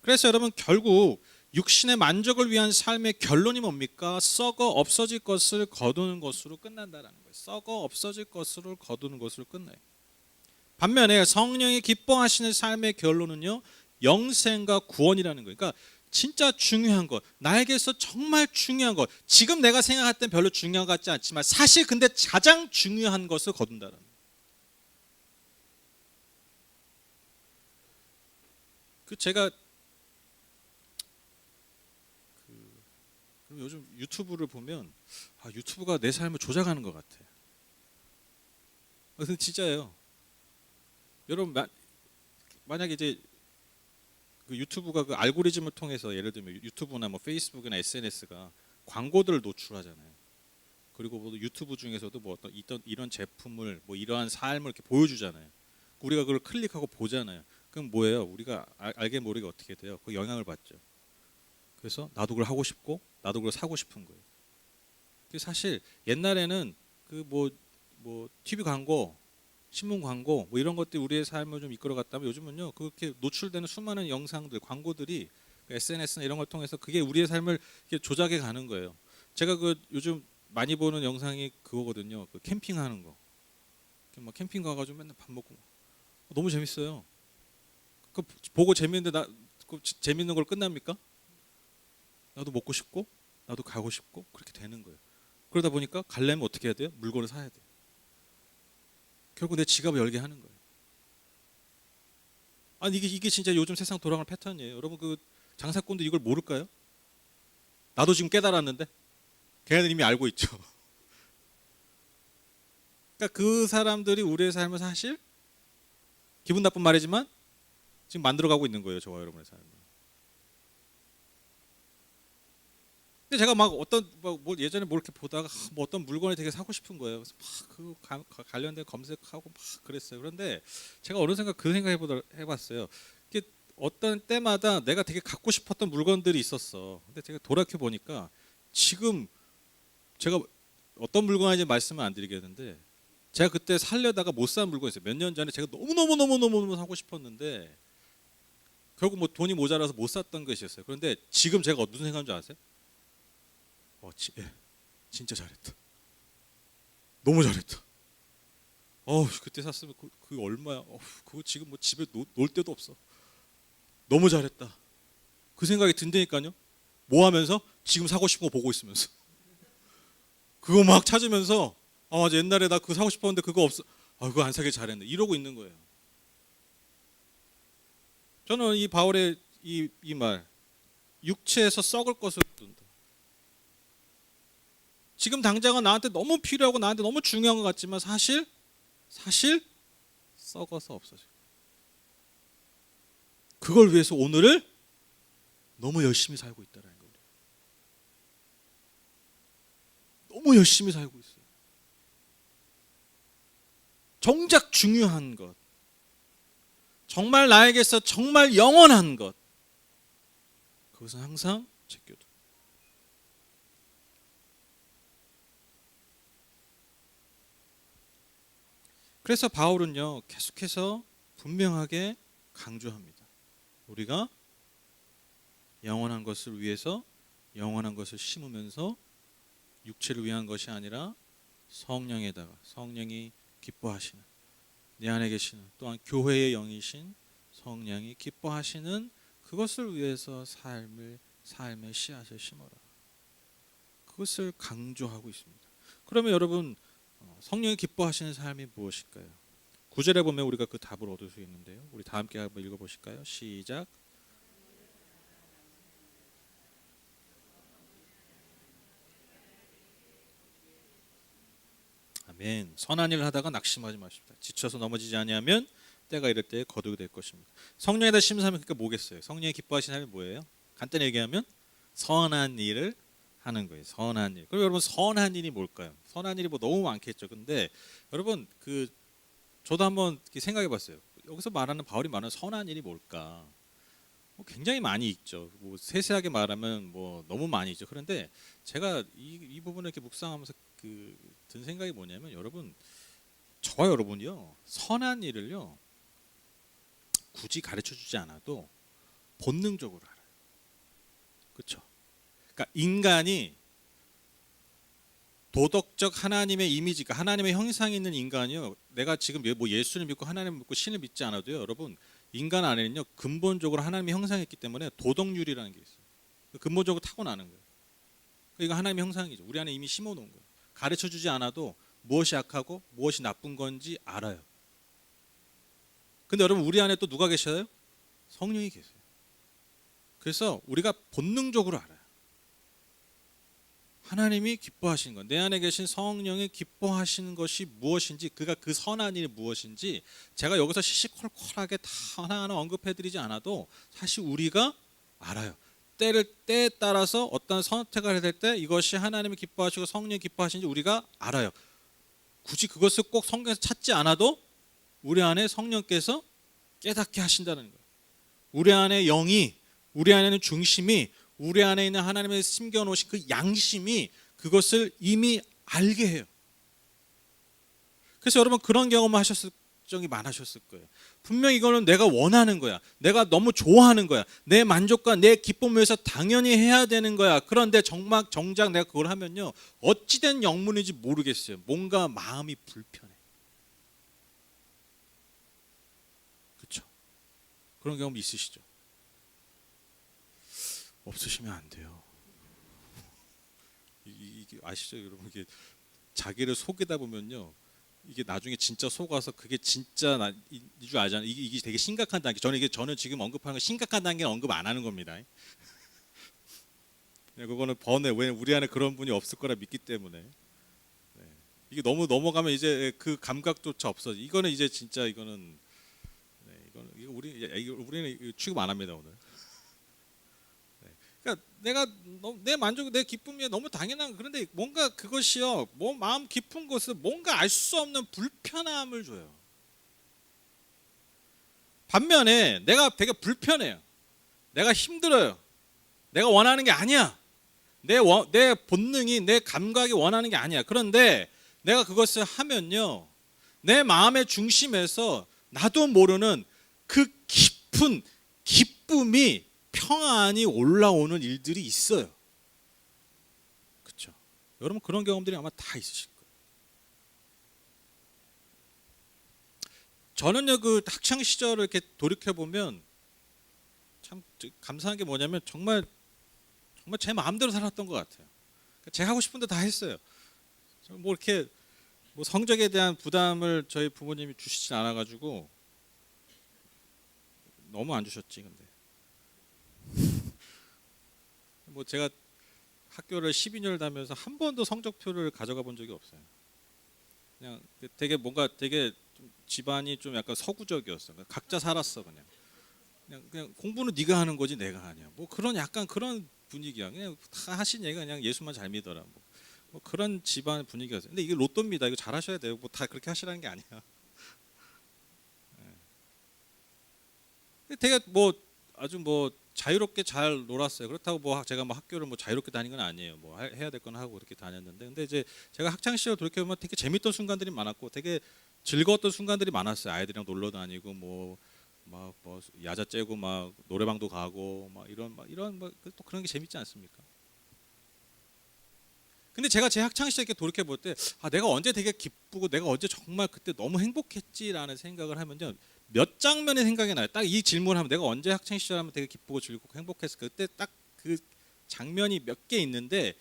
그래서 여러분 결국 육신의 만족을 위한 삶의 결론이 뭡니까? 썩어 없어질 것을 거두는 것으로 끝난다라는 거예요. 썩어 없어질 것을 거두는 것으로 끝나요. 반면에 성령이 기뻐하시는 삶의 결론은요, 영생과 구원이라는 거예요. 그러니까 진짜 중요한 것, 나에게서 정말 중요한 것, 지금 내가 생각할 땐 별로 중요한 것 같지 않지만 사실 근데 가장 중요한 것을 거둔다는 거예요. 제가 요즘 유튜브를 보면 유튜브가 내 삶을 조작하는 것 같아. 근데 진짜예요. 여러분 만약에 이제 그 유튜브가 그 알고리즘을 통해서 예를 들면 유튜브나 뭐 페이스북이나 SNS가 광고들을 노출하잖아요. 그리고 뭐 유튜브 중에서도 뭐 어떤 이런 제품을 뭐 이러한 삶을 이렇게 보여주잖아요. 우리가 그걸 클릭하고 보잖아요. 그럼 뭐예요? 우리가 알게 모르게 어떻게 돼요? 그 영향을 받죠. 그래서 나도 그걸 하고 싶고 나도 그걸 사고 싶은 거예요. 사실 옛날에는 그 뭐 TV 광고, 신문 광고 뭐 이런 것들이 우리의 삶을 좀 이끌어갔다면 요즘은요 그렇게 노출되는 수많은 영상들, 광고들이 SNS나 이런 걸 통해서 그게 우리의 삶을 이렇게 조작해 가는 거예요. 제가 그 요즘 많이 보는 영상이 그거거든요. 그 캠핑하는 거. 막 캠핑 가가지고 맨날 밥 먹고 너무 재밌어요. 그 보고 재밌는데 재밌는 걸 끝납니까? 나도 먹고 싶고 나도 가고 싶고 그렇게 되는 거예요. 그러다 보니까 가려면 어떻게 해야 돼요? 물건을 사야 돼요. 결국 내 지갑을 열게 하는 거예요. 아니 이게 진짜 요즘 세상 돌아가는 패턴이에요. 여러분 그 장사꾼도 이걸 모를까요? 나도 지금 깨달았는데 걔네들 이미 알고 있죠. 그러니까 그 사람들이 우리의 삶을 사실 기분 나쁜 말이지만 지금 만들어가고 있는 거예요. 저와 여러분의 삶을. 근데 제가 막 뭐 예전에 뭐 이렇게 보다가 뭐 어떤 물건을 되게 사고 싶은 거예요. 그래서 막 그 관련된 검색하고 막 그랬어요. 그런데 제가 어느 생각 그 생각 해봤어요. 이게 어떤 때마다 내가 되게 갖고 싶었던 물건들이 있었어. 근데 제가 돌이켜 보니까 지금 제가 어떤 물건인지 말씀을 안 드리겠는데 제가 그때 살려다가 못 산 물건이 있어요. 몇 년 전에 제가 너무 사고 싶었는데 결국 뭐 돈이 모자라서 못 샀던 것이 있었어요. 그런데 지금 제가 무슨 생각인 줄 아세요? 진짜 잘했다. 너무 잘했다. 그때 샀으면 그 얼마야? 그거 지금 뭐 집에 놓을 데도 없어. 너무 잘했다. 그 생각이 든다니까요. 뭐 하면서? 지금 사고 싶은 거 보고 있으면서. 그거 막 찾으면서 맞아 옛날에 나 그거 사고 싶었는데 그거 없어. 그거 안 사길 잘했네. 이러고 있는 거예요. 저는 이 바울의 이 말, 육체에서 썩을 것을 거둔다. 지금 당장은 나한테 너무 필요하고 나한테 너무 중요한 것 같지만 사실 썩어서 없어져요. 그걸 위해서 오늘을 너무 열심히 살고 있다는 거예요. 너무 열심히 살고 있어요. 정작 중요한 것, 정말 나에게서 정말 영원한 것, 그것은 항상 제껴둬. 그래서 바울은요 계속해서 분명하게 강조합니다. 우리가 영원한 것을 위해서 영원한 것을 심으면서 육체를 위한 것이 아니라 성령에다가 성령이 기뻐하시는 내 안에 계시는 또한 교회의 영이신 성령이 기뻐하시는 그것을 위해서 삶의 씨앗을 심어라. 그것을 강조하고 있습니다. 그러면 여러분 성령이 기뻐하시는 삶이 무엇일까요? 9절에 보면 우리가 그 답을 얻을 수 있는데요. 우리 다 함께 한번 읽어보실까요? 시작. 아멘. 선한 일을 하다가 낙심하지 마십시다. 지쳐서 넘어지지 아니하면 때가 이럴 때 거두게 될 것입니다. 성령에 대해 심사하면 그러니까 뭐겠어요? 성령이 기뻐하시는 삶이 뭐예요? 간단히 얘기하면 선한 일을 하는 거예요. 선한 일. 그럼 여러분 선한 일이 뭘까요? 선한 일이 뭐 너무 많겠죠. 근데 여러분 저도 한번 생각해봤어요. 여기서 말하는 바울이 말하는 선한 일이 뭘까? 굉장히 많이 있죠. 뭐 세세하게 말하면 뭐 너무 많이 있죠. 그런데 제가 이 부분을 이렇게 묵상하면서 든 생각이 뭐냐면 여러분 저와 여러분이요 선한 일을요 굳이 가르쳐주지 않아도 본능적으로 알아요. 그렇죠? 그러니까 인간이 도덕적 하나님의 이미지가 하나님의 형상이 있는 인간이요. 내가 지금 뭐 예수를 믿고 하나님을 믿고 신을 믿지 않아도요. 여러분 인간 안에는요 근본적으로 하나님의 형상이 있기 때문에 도덕률이라는 게 있어요. 근본적으로 타고나는 거예요. 이거 하나님의 형상이죠. 우리 안에 이미 심어놓은 거예요. 가르쳐주지 않아도 무엇이 악하고 무엇이 나쁜 건지 알아요. 근데 여러분 우리 안에 또 누가 계셔요? 성령이 계세요. 그래서 우리가 본능적으로 알아요. 하나님이 기뻐하시는 것, 내 안에 계신 성령이 기뻐하시는 것이 무엇인지, 그가 그 선한 일이 무엇인지 제가 여기서 시시콜콜하게 다 하나하나 언급해드리지 않아도 사실 우리가 알아요. 때에 따라서 어떤 선택을 해야 될 때 이것이 하나님이 기뻐하시고 성령이 기뻐하시는지 우리가 알아요. 굳이 그것을 꼭 성경에서 찾지 않아도 우리 안에 성령께서 깨닫게 하신다는 거예요. 우리 안에 영이, 우리 안에는 중심이, 우리 안에 있는 하나님의 심겨놓으신 그 양심이 그것을 이미 알게 해요. 그래서 여러분 그런 경험을 하셨을 적이 많으셨을 거예요. 분명히 이거는 내가 원하는 거야. 내가 너무 좋아하는 거야. 내 만족과 내 기쁨을 위해서 당연히 해야 되는 거야. 그런데 정작 내가 그걸 하면요. 어찌된 영문인지 모르겠어요. 뭔가 마음이 불편해. 그렇죠? 그런 경험 있으시죠? 없으시면 안 돼요. 이게 아시죠, 여러분? 이게 자기를 속이다 보면요, 이게 나중에 진짜 속아서 그게 진짜 나인 줄 알잖아요. 이게 되게 심각한 단계. 저는 지금 언급하는 거 심각한 단계는 언급 안 하는 겁니다. 그거는 왜 우리 안에 그런 분이 없을 거라 믿기 때문에. 네. 이게 너무 넘어가면 이제 그 감각조차 없어져. 이거는 이제 진짜 이거는 우리는 취급 안 합니다 오늘. 그러니까 내 만족, 내 기쁨이 너무 당연한, 그런데 뭔가 그것이요, 뭐 마음 깊은 곳에 뭔가 알 수 없는 불편함을 줘요. 반면에 내가 되게 불편해요. 내가 힘들어요. 내가 원하는 게 아니야. 내 본능이, 내 감각이 원하는 게 아니야. 그런데 내가 그것을 하면요, 내 마음의 중심에서 나도 모르는 그 깊은 기쁨이, 평안이 올라오는 일들이 있어요. 그렇죠? 여러분 그런 경험들이 아마 다 있으실 거예요. 저는요 그 학창 시절을 이렇게 돌이켜 보면 참 감사한 게 뭐냐면 정말 제 마음대로 살았던 것 같아요. 제가 하고 싶은데 다 했어요. 뭐 이렇게 뭐 성적에 대한 부담을 저희 부모님이 주시진 않아가지고 너무 안 주셨지. 근데 뭐 제가 학교를 12년을 다니면서 한 번도 성적표를 가져가 본 적이 없어요. 그냥 되게 좀 집안이 좀 약간 서구적이었어. 각자 살았어. 그냥 공부는 네가 하는 거지 내가 하냐. 뭐 그런 약간 그런 분위기야. 그냥 다 하신 얘기가 그냥 예수만 잘 믿어라. 뭐 그런 집안 분위기였어요. 근데 이게 로또입니다. 이거 잘 하셔야 돼요. 뭐 다 그렇게 하시라는 게 아니야. 되게 뭐 아주 뭐 자유롭게 잘 놀았어요. 그렇다고 뭐 제가 뭐 학교를 뭐 자유롭게 다닌 건 아니에요. 뭐 해야 될 건 하고 그렇게 다녔는데, 근데 이제 제가 학창 시절 돌이켜보면 되게 재밌던 순간들이 많았고, 되게 즐거웠던 순간들이 많았어요. 아이들이랑 놀러 다니고 뭐 야자 째고 막 노래방도 가고 막 이런 또 그런 게 재밌지 않습니까? 근데 제가 제 학창 시절 이렇게 돌이켜 볼 때, 내가 언제 되게 기쁘고 내가 언제 정말 그때 너무 행복했지라는 생각을 하면요, 몇 장면의 생각이 나요. 딱 이 질문을 하면 내가 언제 학창 시절 하면 되게 기쁘고 즐겁고 행복했을까? 그때 딱 그 장면이 몇 개 있는데,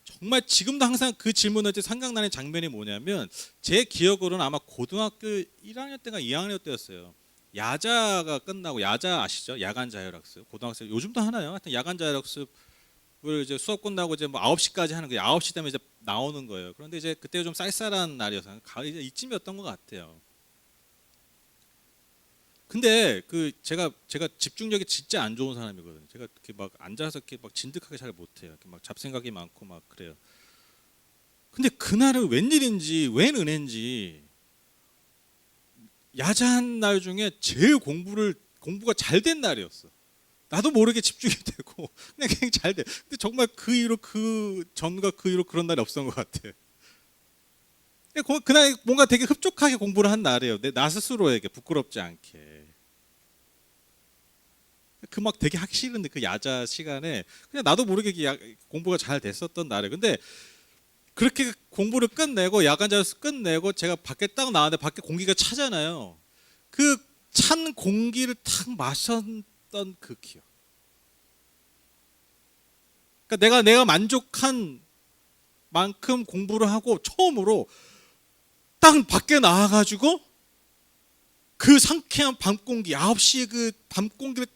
정말 지금도 항상 그 질문할 때 생각나는 장면이 뭐냐면, 제 기억으로는 아마 고등학교 1학년 때가 2학년 때였어요. 야자가 끝나고, 야자 아시죠? 야간 자율학습. 고등학생 요즘도 하나요? 하여튼 야간 자율학습을 이제 수업 끝나고 이제 뭐 9시까지 하는 거예요. 9시 되면 이제 나오는 거예요. 그런데 이제 그때 좀 쌀쌀한 날이어서 가을 이제 이쯤이었던 것 같아요. 근데 그 제가 집중력이 진짜 안 좋은 사람이거든요. 제가 이렇게 막 앉아서 이렇게 막 진득하게 잘 못해요. 이렇게 막 잡생각이 많고 막 그래요. 근데 그날은 웬일인지 웬 은혜인지 야자한 날 중에 제일 공부가 잘 된 날이었어. 나도 모르게 집중이 되고 그냥 잘 돼. 근데 정말 그 이후로 그 전과 그 이후로 그런 날이 없었던 것 같아. 그날 뭔가 되게 흡족하게 공부를 한 날이에요. 나 스스로에게 부끄럽지 않게. 그 막 되게 하기 싫은데 그 야자 시간에 그냥 나도 모르게 공부가 잘 됐었던 날이에요. 근데 그렇게 공부를 끝내고 야간 자습 끝내고 제가 밖에 딱 나왔는데 밖에 공기가 차잖아요. 그 찬 공기를 탁 마셨던 그 기억. 그러니까 내가 만족한 만큼 공부를 하고 처음으로 딱 밖에 나와가지고 그 상쾌한 밤 공기 9시에 그 밤 공기를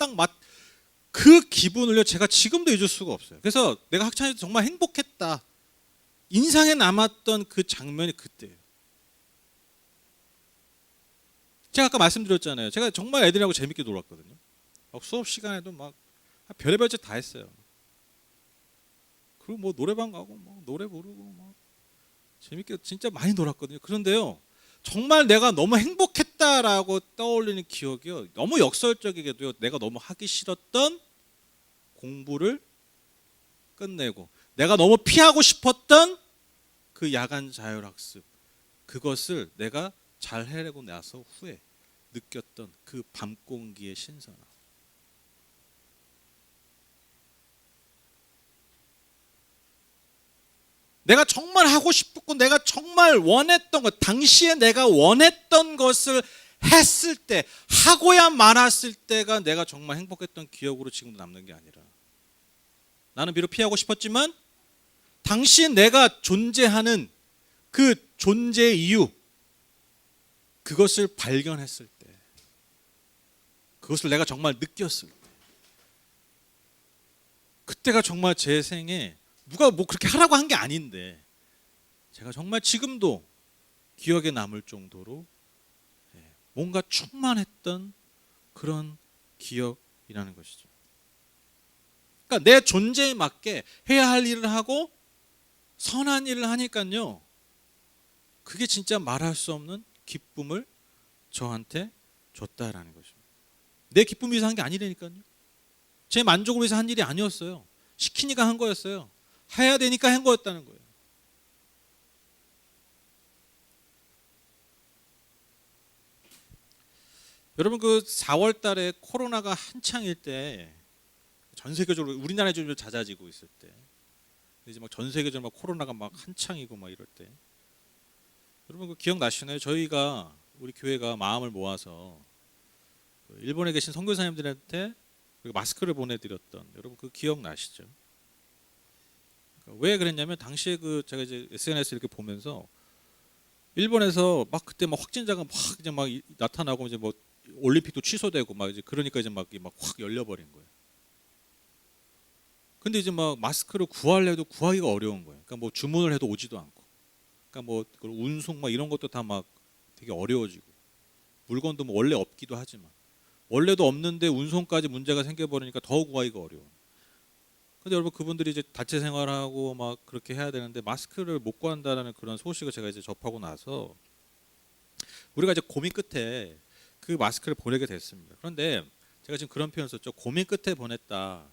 그 기분을요 제가 지금도 잊을 수가 없어요. 그래서 내가 학창시절 정말 행복했다. 인상에 남았던 그 장면이 그때예요. 제가 아까 말씀드렸잖아요. 제가 정말 애들하고 재밌게 놀았거든요. 막 수업 시간에도 막 별의별 짓 다 했어요. 그리고 뭐 노래방 가고 막 노래 부르고 막 재밌게 진짜 많이 놀았거든요. 그런데요, 정말 내가 너무 행복했다라고 떠올리는 기억이요. 너무 역설적이게도요. 내가 너무 하기 싫었던 공부를 끝내고 내가 너무 피하고 싶었던 그 야간 자율학습 그것을 내가 잘 해내고 나서 후에 느꼈던 그 밤 공기의 신선함. 내가 정말 하고 싶었고 내가 정말 원했던 것, 당시에 내가 원했던 것을 했을 때, 하고야 말았을 때가 내가 정말 행복했던 기억으로 지금도 남는 게 아니라, 나는 비록 피하고 싶었지만 당시에 내가 존재하는 그 존재의 이유, 그것을 발견했을 때, 그것을 내가 정말 느꼈을 때, 그때가 정말 제 생에 누가 뭐 그렇게 하라고 한 게 아닌데 제가 정말 지금도 기억에 남을 정도로 뭔가 충만했던 그런 기억이라는 것이죠. 그러니까 내 존재에 맞게 해야 할 일을 하고 선한 일을 하니까요, 그게 진짜 말할 수 없는 기쁨을 저한테 줬다라는 것입니다. 내 기쁨 위해서 한 게 아니라니까요. 제 만족을 위해서 한 일이 아니었어요. 시키니까 한 거였어요. 해야 되니까 한 거였다는 거예요. 여러분, 그 4월 달에 코로나가 한창일 때, 전 세계적으로 우리나라에 좀 잦아지고 있을 때, 이제 막 전 세계적으로 막 코로나가 막 한창이고 막 이럴 때, 여러분 그 기억나시나요? 저희가 우리 교회가 마음을 모아서 일본에 계신 선교사님들한테 마스크를 보내드렸던, 여러분 그 기억나시죠? 왜 그랬냐면 당시에 그 제가 이제 SNS 이렇게 보면서 일본에서 막 그때 막 확진자가 막 이제 막 나타나고 이제 뭐 올림픽도 취소되고 막 이제 그러니까 이제 막 확 열려버린 거예요. 근데 이제 막 마스크를 구하려도 구하기가 어려운 거예요. 그러니까 뭐 주문을 해도 오지도 않고, 그러니까 뭐 운송 막 이런 것도 다 막 되게 어려워지고, 물건도 뭐 원래 없기도 하지만 원래도 없는데 운송까지 문제가 생겨버리니까 더 구하기가 어려워. 근데 여러분 그분들이 이제 단체 생활하고 막 그렇게 해야 되는데 마스크를 못 구한다라는 그런 소식을 제가 이제 접하고 나서 우리가 이제 고민 끝에 그 마스크를 보내게 됐습니다. 그런데 제가 지금 그런 표현 썼죠. 고민 끝에 보냈다.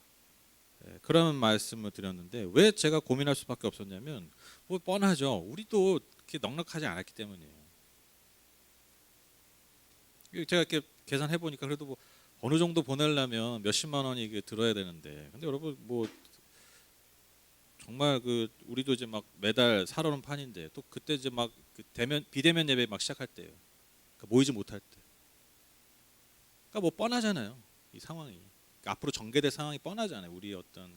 그런 말씀을 드렸는데 왜 제가 고민할 수밖에 없었냐면 뭐 뻔하죠. 우리도 그렇게 넉넉하지 않았기 때문이에요. 제가 이렇게 계산해 보니까 그래도 뭐 어느 정도 보내려면 몇십만 원이 이게 들어야 되는데, 근데 여러분 뭐 정말 그 우리도 이제 막 매달 살아오는 판인데 또 그때 이제 막 그 비대면 예배 막 시작할 때예요. 그러니까 모이지 못할 때. 그러니까 뭐 뻔하잖아요. 이 상황이. 그러니까 앞으로 전개될 상황이 뻔하잖아요. 우리의 어떤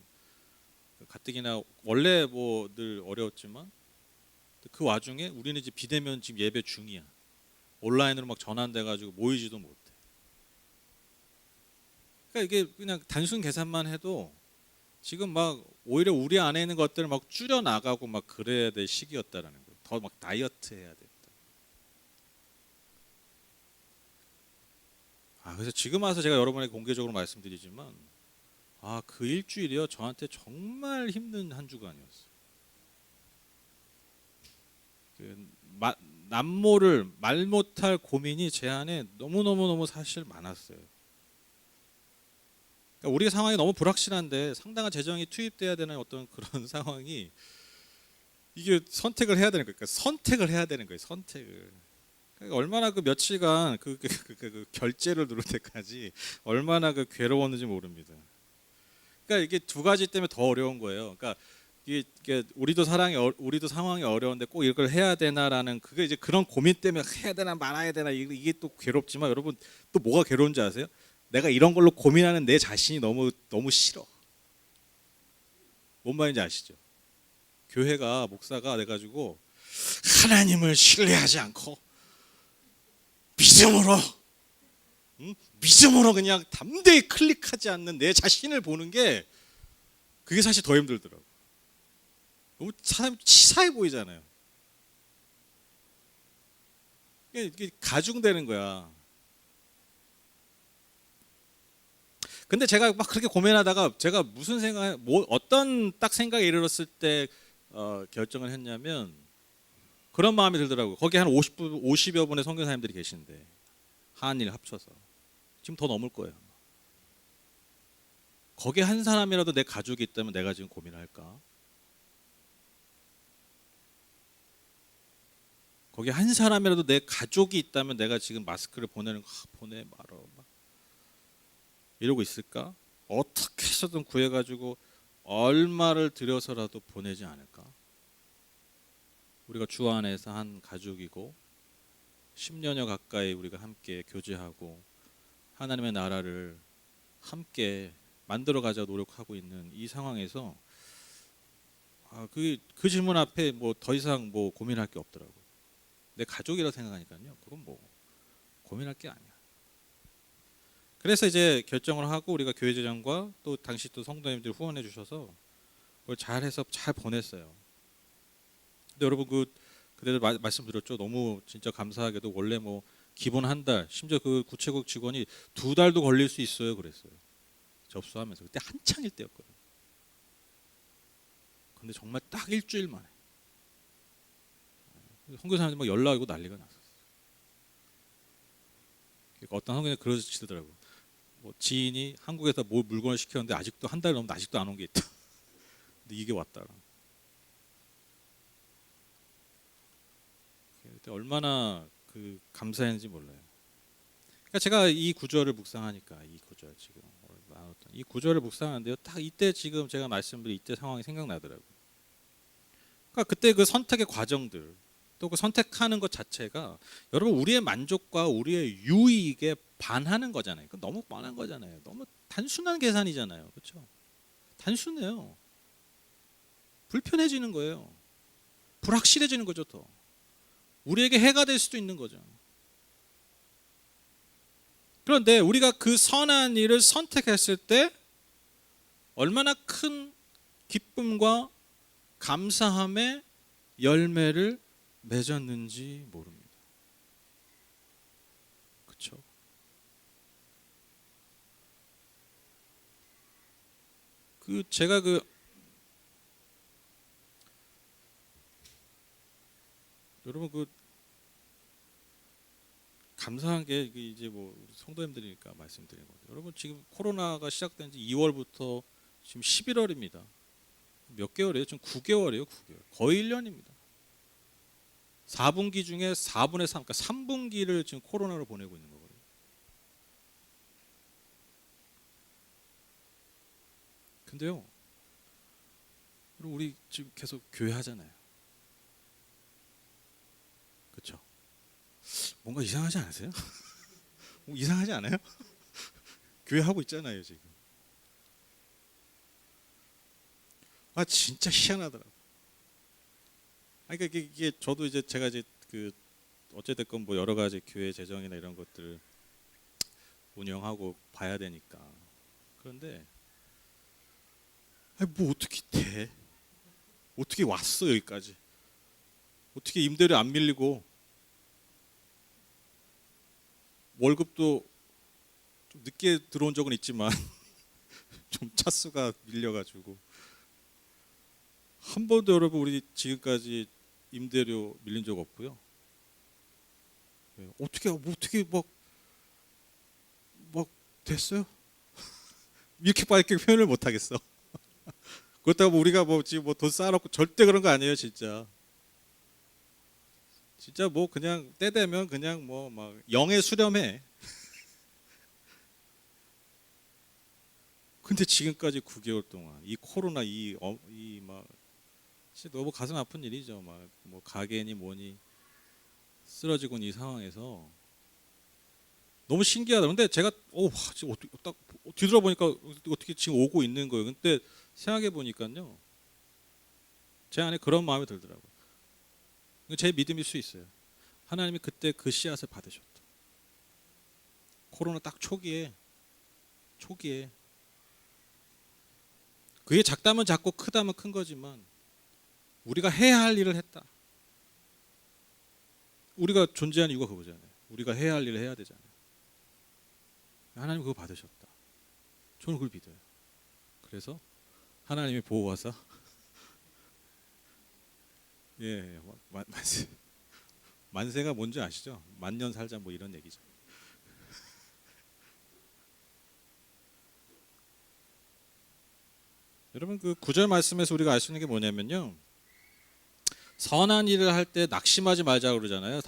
가뜩이나 원래 뭐 늘 어려웠지만 그 와중에 우리는 이제 비대면 지금 예배 중이야. 온라인으로 막 전환돼 가지고 모이지도 못해. 그러니까 이게 그냥 단순 계산만 해도 지금 막 오히려 우리 안에 있는 것들을 막 줄여 나가고 막 그래야 될 시기였다라는 거예요. 더 막 다이어트 해야 됐다. 그래서 지금 와서 제가 여러분에게 공개적으로 말씀드리지만 그 일주일이요 저한테 정말 힘든 한 주간이었어요. 남모를 말 못할 고민이 제 안에 너무 사실 많았어요. 그러니까 우리의 상황이 너무 불확실한데 상당한 재정이 투입돼야 되는 어떤 그런 상황이 이게 선택을 해야 되는 거예요. 그러니까 선택을 해야 되는 거예요. 선택을. 그러니까 얼마나 그 며칠간 그 결제를 누를 때까지 얼마나 그 괴로웠는지 모릅니다. 그러니까 이게 두 가지 때문에 더 어려운 거예요. 그러니까 이게 우리도 상황이 어려운데 꼭 이걸 해야 되나라는 그게 이제 그런 고민 때문에 해야 되나 말아야 되나 이게 또 괴롭지만 여러분 또 뭐가 괴로운지 아세요? 내가 이런 걸로 고민하는 내 자신이 너무 싫어. 뭔 말인지 아시죠? 교회가 목사가 돼가지고 하나님을 신뢰하지 않고 믿음으로 그냥 담대히 클릭하지 않는 내 자신을 보는 게 그게 사실 더 힘들더라고. 너무 사람 치사해 보이잖아요. 이게 가중되는 거야. 근데 제가 막 그렇게 고민하다가 제가 무슨 어떤 딱 생각에 이르렀을 때 결정을 했냐면 그런 마음이 들더라고요. 거기 한 50여 분의 선교사님들이 계신데 한일 합쳐서 지금 더 넘을 거예요. 거기 한 사람이라도 내 가족이 있다면 내가 지금 고민할까? 거기 한 사람이라도 내 가족이 있다면 내가 지금 마스크를 보내 말어 이러고 있을까? 어떻게 해서든 구해가지고 얼마를 들여서라도 보내지 않을까? 우리가 주 안에서 한 가족이고 10년여 가까이 우리가 함께 교제하고 하나님의 나라를 함께 만들어가자고 노력하고 있는 이 상황에서 그 질문 앞에 뭐 더 이상 뭐 고민할 게 없더라고요. 내 가족이라고 생각하니까요. 그건 뭐 고민할 게 아니야. 그래서 이제 결정을 하고 우리가 교회 재정과 또 당시 또 성도님들이 후원해 주셔서 그걸 잘해서 잘 보냈어요. 근데 여러분 그때도 말씀드렸죠. 너무 진짜 감사하게도 원래 뭐 기본 한 달, 심지어 그 구체국 직원이 2달도 걸릴 수 있어요. 그랬어요. 접수하면서 그때 한창일 때였거든요. 근데 정말 딱 일주일 만에 선교사님들 막 연락 오고 난리가 났었어요. 그러니까 어떤 선교사님이 그러시더라고요. 뭐 지인이 한국에서 뭐 물건을 시켰는데 아직도 한 달 넘는데 아직도 안 온 게 있다. 근데 이게 왔다. 그때 얼마나 그 감사했는지 몰라요. 그러니까 제가 이 구절을 묵상하니까 이 구절 지금 나눴던 이 구절을 묵상하는데요. 딱 이때 지금 제가 말씀드린 이때 상황이 생각나더라고요. 그러니까 그때 그 선택의 과정들 또 그 선택하는 것 자체가 여러분 우리의 만족과 우리의 유익에 반하는 거잖아요. 너무 뻔한 거잖아요. 너무 단순한 계산이잖아요. 그렇죠? 단순해요. 불편해지는 거예요. 불확실해지는 거죠. 더 우리에게 해가 될 수도 있는 거죠. 그런데 우리가 그 선한 일을 선택했을 때 얼마나 큰 기쁨과 감사함의 열매를 맺었는지 모릅니다. 그렇죠? 제가 여러분 감사한 게 이제 뭐 성도님들이니까 말씀드리는 거예요. 여러분 지금 코로나가 시작된 지 2월부터 지금 11월입니다. 몇 개월이에요? 지금 9개월이에요. 9개월. 거의 1년입니다. 4분기 중에 4분의 3, 그러니까 3분기를 지금 코로나로 보내고 있는 거거든요. 근데요, 우리 지금 계속 교회 하잖아요. 그렇죠? 뭔가 이상하지 않으세요? 이상하지 않아요? 교회 하고 있잖아요 지금. 진짜 희한하더라고. 그러니까 이게 저도 이제 제가 이제 어찌됐건 뭐 여러 가지 교회 재정이나 이런 것들을 운영하고 봐야 되니까. 그런데 뭐 어떻게 돼? 어떻게 왔어 여기까지? 어떻게 임대료 안 밀리고 월급도 좀 늦게 들어온 적은 있지만 좀 차수가 밀려가지고 한 번도 여러분 우리 지금까지 임대료 밀린 적 없고요. 예, 어떻게 막 됐어요? 이렇게밖에 표현을 못 하겠어. 그렇다고 우리가 지금 돈 쌓아놓고 절대 그런 거 아니에요, 진짜. 진짜 그냥 때 되면 그냥 막 영에 수렴해. 근데 지금까지 9개월 동안 이 코로나 막 진짜 너무 가슴 아픈 일이죠. 뭐 가게니 뭐니 쓰러지고 이 상황에서 너무 신기하다. 근데 제가 지금 어떻게 딱 뒤돌아보니까 어떻게 지금 오고 있는 거예요. 근데 생각해 보니까요, 제 안에 그런 마음이 들더라고요. 제 믿음일 수 있어요. 하나님이 그때 그 씨앗을 받으셨다. 코로나 딱 초기에 그게 작다면 작고 크다면 큰 거지만 우리가 해야 할 일을 했다. 우리가 존재하는 이유가 그거잖아요. 우리가 해야 할 일을 해야 되잖아요. 하나님 그거 받으셨다. 저는 그걸 믿어요. 그래서 하나님의 보호하사 예, 만세가 뭔지 아시죠? 만년 살자 뭐 이런 얘기죠. 여러분 그 9절 말씀에서 우리가 알 수 있는 게 뭐냐면요. 선한 일을 할 때 낙심하지 말자 그러잖아요.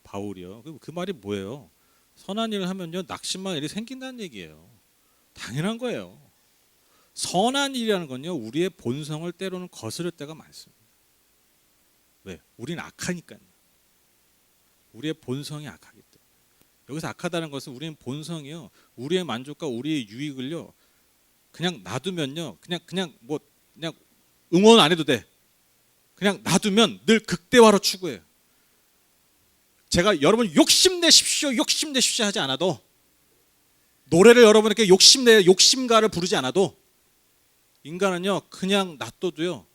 바울이요. 그 말이 뭐예요? 선한 일을 하면요 낙심한 일이 생긴다는 얘기예요. 당연한 거예요. 선한 일이라는 건요 우리의 본성을 때로는 거스를 때가 많습니다. 왜? 우리는 악하니까요. 우리의 본성이 악하기 때문에. 여기서 악하다는 것은 우리는 본성이요 우리의 만족과 우리의 유익을요 그냥 놔두면요 그냥 응원 안 해도 돼. 그냥 놔두면 늘 극대화로 추구해요. 제가 여러분 욕심내십시오 하지 않아도, 노래를 여러분에게 욕심가를 부르지 않아도 인간은요 그냥 놔둬도요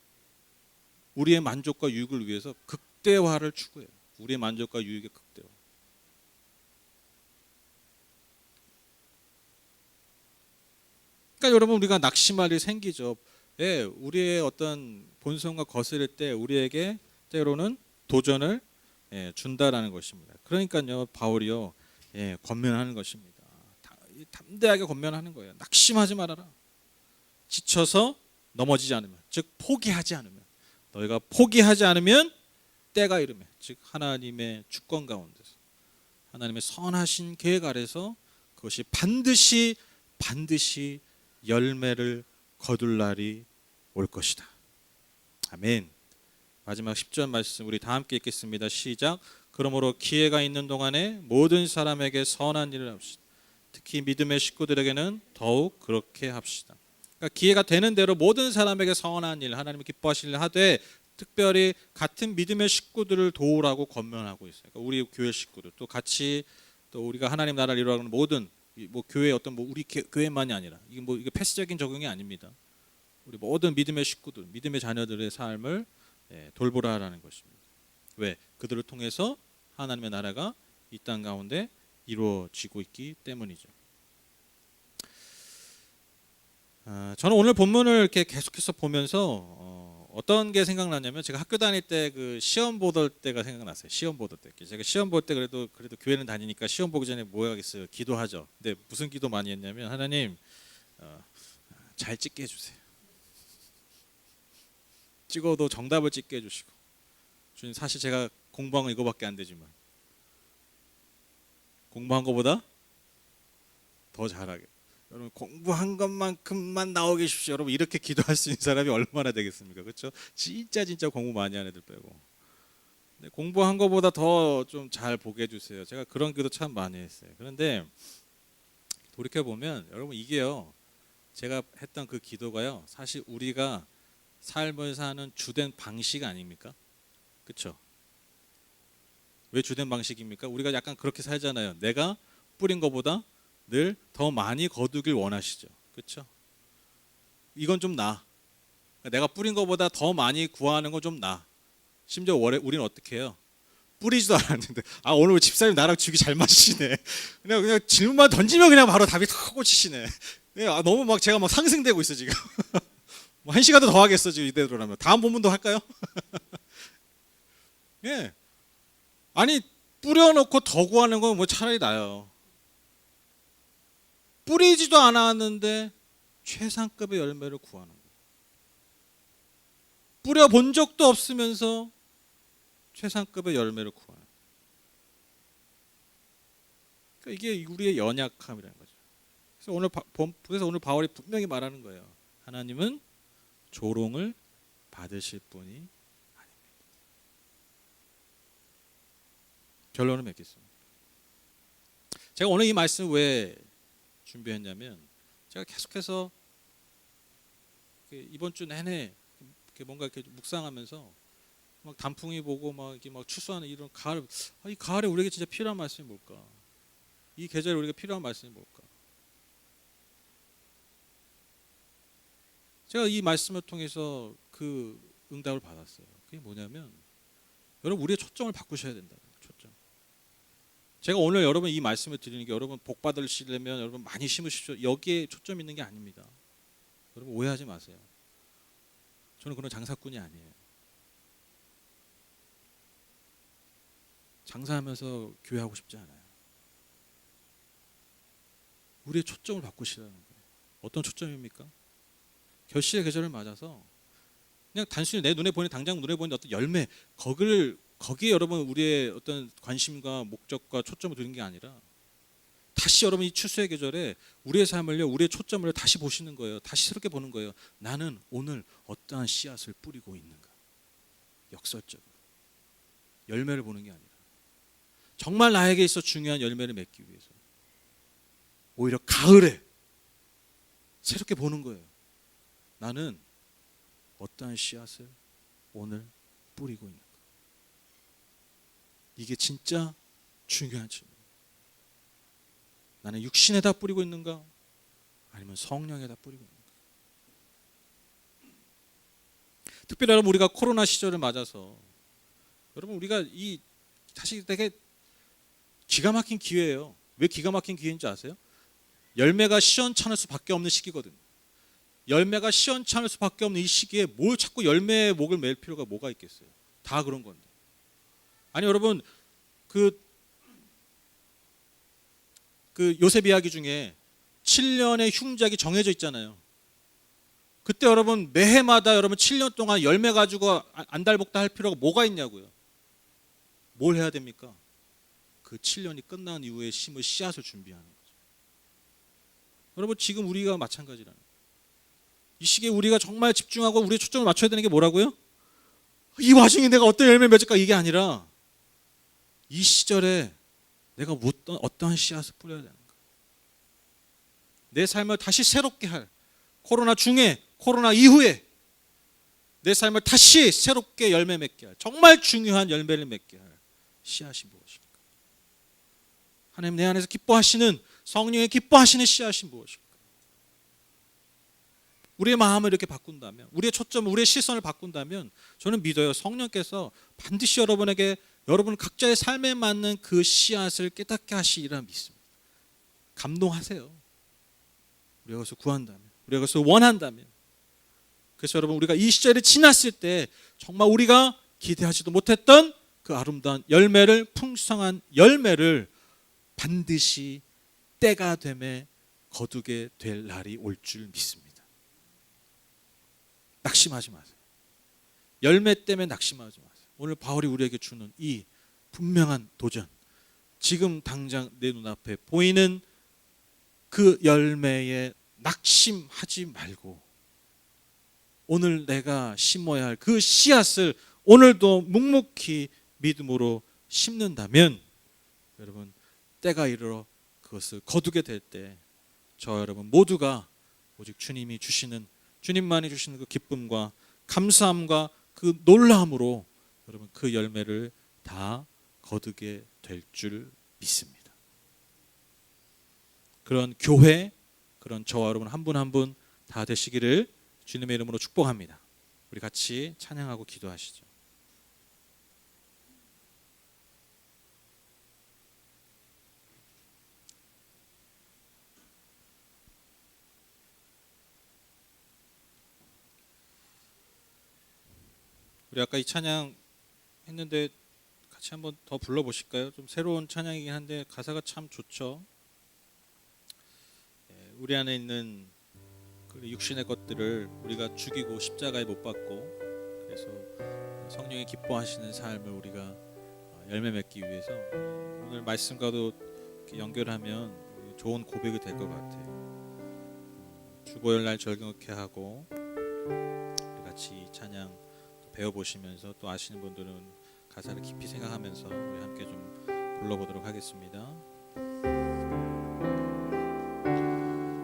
우리의 만족과 유익을 위해서 극대화를 추구해요. 우리의 만족과 유익의 극대화. 그러니까 여러분 우리가 낙심할 일이 생기죠. 예, 우리의 어떤 본성과 거스를 때 우리에게 때로는 도전을 준다라는 것입니다. 그러니까요 바울이요 권면하는 것입니다. 담대하게 권면하는 거예요. 낙심하지 말아라. 지쳐서 넘어지지 않으면, 즉 포기하지 않으면, 너희가 포기하지 않으면 때가 이르면, 즉 하나님의 주권 가운데서 하나님의 선하신 계획 아래서 그것이 반드시 열매를 거둘 날이 올 것이다. 아멘. 마지막 10절 말씀 우리 다 함께 읽겠습니다. 시작. 그러므로 기회가 있는 동안에 모든 사람에게 선한 일을 합시다. 특히 믿음의 식구들에게는 더욱 그렇게 합시다. 그러니까 기회가 되는 대로 모든 사람에게 선한 일, 하나님이 기뻐하실 일 하되 특별히 같은 믿음의 식구들을 도우라고 권면하고 있어요. 그러니까 우리 교회 식구들 또 같이 또 우리가 하나님 나라를 이루어가는 모든 교회 어떤 우리 교회만이 아니라 이게 패스적인 적용이 아닙니다. 우리 모든 믿음의 식구들, 믿음의 자녀들의 삶을 돌보라라는 것입니다. 왜? 그들을 통해서 하나님의 나라가 이 땅 가운데 이루어지고 있기 때문이죠. 저는 오늘 본문을 이렇게 계속해서 보면서 어떤 게 생각나냐면 제가 학교 다닐 때 그 시험 보던 때가 생각났어요. 시험 보던 때. 제가 시험 볼 때 그래도 교회는 다니니까 시험 보기 전에 뭐 하겠어요? 기도하죠. 근데 무슨 기도 많이 했냐면 하나님 잘 찍게 해주세요. 찍어도 정답을 찍게 해주시고, 주님 사실 제가 공부한 건 이거밖에 안 되지만 공부한 것보다 더 잘하게, 여러분 공부한 것만큼만 나오게 해주십시오. 여러분 이렇게 기도할 수 있는 사람이 얼마나 되겠습니까? 그렇죠? 진짜 공부 많이 한 애들 빼고. 근데 공부한 것보다 더 좀 잘 보게 해주세요. 제가 그런 기도 참 많이 했어요. 그런데 돌이켜보면 여러분 이게요 제가 했던 그 기도가요 사실 우리가 삶을 사는 주된 방식 아닙니까? 그렇죠? 왜 주된 방식입니까? 우리가 약간 그렇게 살잖아요. 내가 뿌린 것보다 늘 더 많이 거두길 원하시죠. 그렇죠? 이건 좀 나아. 내가 뿌린 것보다 더 많이 구하는 건 좀 나아. 심지어 우리는 어떻게 해요? 뿌리지도 않았는데 오늘 집사님 나랑 죽이 잘 맞으시네. 그냥 질문만 던지면 그냥 바로 답이 탁 꽂히시네. 너무 막 제가 막 상승되고 있어 지금. 뭐 1시간도 더 하겠어 지금 이대로라면. 다음 본문도 할까요? 예. 아니 뿌려놓고 더 구하는 건 뭐 차라리 나아요. 뿌리지도 않았는데 최상급의 열매를 구하는 거예요. 뿌려본 적도 없으면서 최상급의 열매를 구하는 거예요. 그러니까 이게 우리의 연약함이라는 거죠. 그래서 오늘 바울이 분명히 말하는 거예요. 하나님은 조롱을 받으실 분이 아닙니다. 결론을 맺겠습니다. 제가 오늘 이 말씀 왜 준비했냐면 제가 계속해서 이번 주 내내 뭔가 이렇게 묵상하면서 막 단풍이 보고 막 이렇게 막 추수하는 이런 가을, 이 가을에 우리에게 진짜 필요한 말씀이 뭘까? 이 계절에 우리에게 필요한 말씀이 뭘까? 제가 이 말씀을 통해서 그 응답을 받았어요. 그게 뭐냐면 여러분 우리의 초점을 바꾸셔야 된다. 초점. 제가 오늘 여러분 이 말씀을 드리는 게 여러분 복 받으시려면 여러분 많이 심으십시오. 여기에 초점 있는 게 아닙니다. 여러분 오해하지 마세요. 저는 그런 장사꾼이 아니에요. 장사하면서 교회하고 싶지 않아요. 우리의 초점을 바꾸시라는 거예요. 어떤 초점입니까? 결실의 계절을 맞아서 그냥 단순히 내 눈에 보이는 당장 눈에 보이는 어떤 열매 거기에 여러분 우리의 어떤 관심과 목적과 초점을 두는 게 아니라 다시 여러분 이 추수의 계절에 우리의 삶을요, 우리의 초점을 다시 보시는 거예요. 다시 새롭게 보는 거예요. 나는 오늘 어떠한 씨앗을 뿌리고 있는가? 역설적으로 열매를 보는 게 아니라 정말 나에게 있어 중요한 열매를 맺기 위해서 오히려 가을에 새롭게 보는 거예요. 나는 어떠한 씨앗을 오늘 뿌리고 있는가? 이게 진짜 중요한 질문이에요. 나는 육신에다 뿌리고 있는가? 아니면 성령에다 뿌리고 있는가? 특별히 여러분 우리가 코로나 시절을 맞아서 여러분 우리가 사실 되게 기가 막힌 기회예요. 왜 기가 막힌 기회인지 아세요? 열매가 시원찮을 수밖에 없는 시기거든요. 열매가 시원찮을 수밖에 없는 이 시기에 뭘 자꾸 열매의 목을 맬 필요가 뭐가 있겠어요? 다 그런 건데. 아니 여러분 그 요셉 이야기 중에 7년의 흉작이 정해져 있잖아요. 그때 여러분 매해마다 여러분 7년 동안 열매 가지고 안달복다 할 필요가 뭐가 있냐고요. 뭘 해야 됩니까? 그 7년이 끝난 이후에 심을 씨앗을 준비하는 거죠. 여러분 지금 우리가 마찬가지라는 거예요. 이 시기에 우리가 정말 집중하고 우리의 초점을 맞춰야 되는 게 뭐라고요? 이 와중에 내가 어떤 열매를 맺을까 이게 아니라 이 시절에 내가 어떠한 씨앗을 뿌려야 되는가? 내 삶을 다시 새롭게 할 코로나 중에 코로나 이후에 내 삶을 다시 새롭게 열매 맺게 할 정말 중요한 열매를 맺게 할 씨앗이 무엇일까? 하나님 내 안에서 기뻐하시는 성령의 기뻐하시는 씨앗이 무엇일까? 우리의 마음을 이렇게 바꾼다면 우리의 초점을 우리의 시선을 바꾼다면 저는 믿어요. 성령께서 반드시 여러분 각자의 삶에 맞는 그 씨앗을 깨닫게 하시리라 믿습니다. 감동하세요. 우리가 그것을 구한다면 우리가 그것을 원한다면 그래서 여러분 우리가 이 시절이 지났을 때 정말 우리가 기대하지도 못했던 그 아름다운 열매를 풍성한 열매를 반드시 때가 됨에 거두게 될 날이 올 줄 믿습니다. 낙심하지 마세요. 열매 때문에 낙심하지 마세요. 오늘 바울이 우리에게 주는 이 분명한 도전, 지금 당장 내 눈앞에 보이는 그 열매에 낙심하지 말고 오늘 내가 심어야 할 그 씨앗을 오늘도 묵묵히 믿음으로 심는다면 여러분 때가 이르러 그것을 거두게 될 때 저 여러분 모두가 오직 주님만이 주시는 그 기쁨과 감사함과 그 놀라움으로 여러분 그 열매를 다 거두게 될 줄 믿습니다. 그런 교회, 그런 저와 여러분 한 분 한 분 다 되시기를 주님의 이름으로 축복합니다. 우리 같이 찬양하고 기도하시죠. 우리 아까 이 찬양 했는데 같이 한번 더 불러보실까요? 좀 새로운 찬양이긴 한데 가사가 참 좋죠. 우리 안에 있는 그 육신의 것들을 우리가 죽이고 십자가에 못 박고, 그래서 성령이 기뻐하시는 삶을 우리가 열매 맺기 위해서 오늘 말씀과도 이렇게 연결하면 좋은 고백이 될 것 같아요. 주보혈 날 절경케 하고, 우리 같이 이 찬양 배워보시면서 또 아시는 분들은 가사를 깊이 생각하면서 우리 함께 좀 불러보도록 하겠습니다.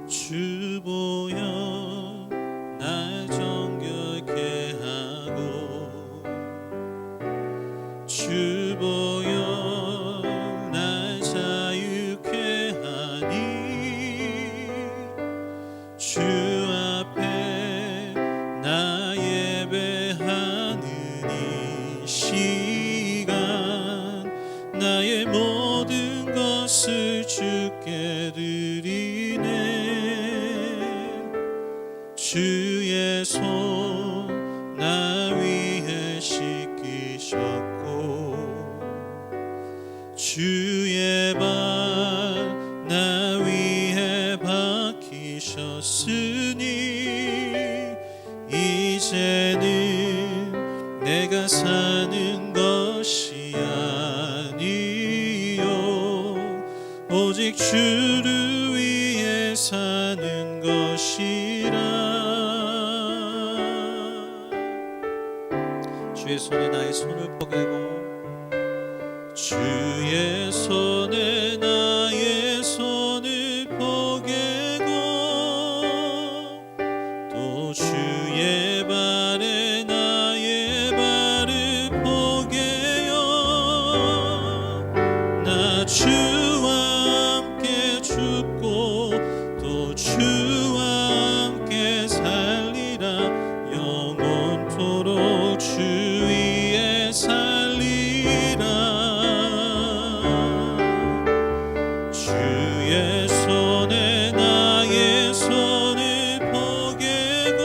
주보혈 날 정결케 하고, 주보혈 날 자유케 하니, 주 앞에 나 예배하는 이 시간, 나의 모든 것을 주께 드리네. 주의 손 나 위에 씻기셨고, 주의 발 나 위에 박히셨으니, 이제는 내가 사는 것이 아니요 오직 주를 위해 사는 것이라. 주의 손에 나의 손을 포개고, 주의 손에 나의 손을 포개고, 또 주의 발에 나의 발을 포개요. 나 주와 함께 죽고 또 주와 함께 살리라. 영원토록 주 위에 살리라. 주의 손에 나의 손을 포개고,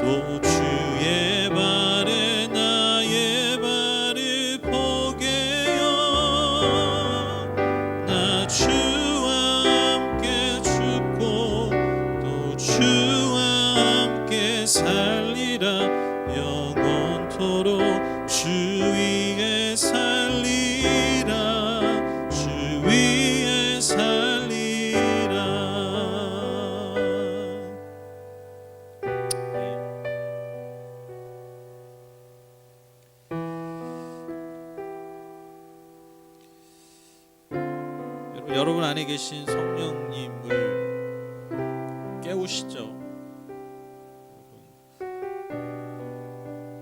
또 주의 발에 나의 발을 포개요. 나 주와 함께 죽고 또 주와 함께 살리라. 영원토록 주 위에 살리라. 주 위에 살리라. 여러분 안에 계신 성령님을 깨우시죠.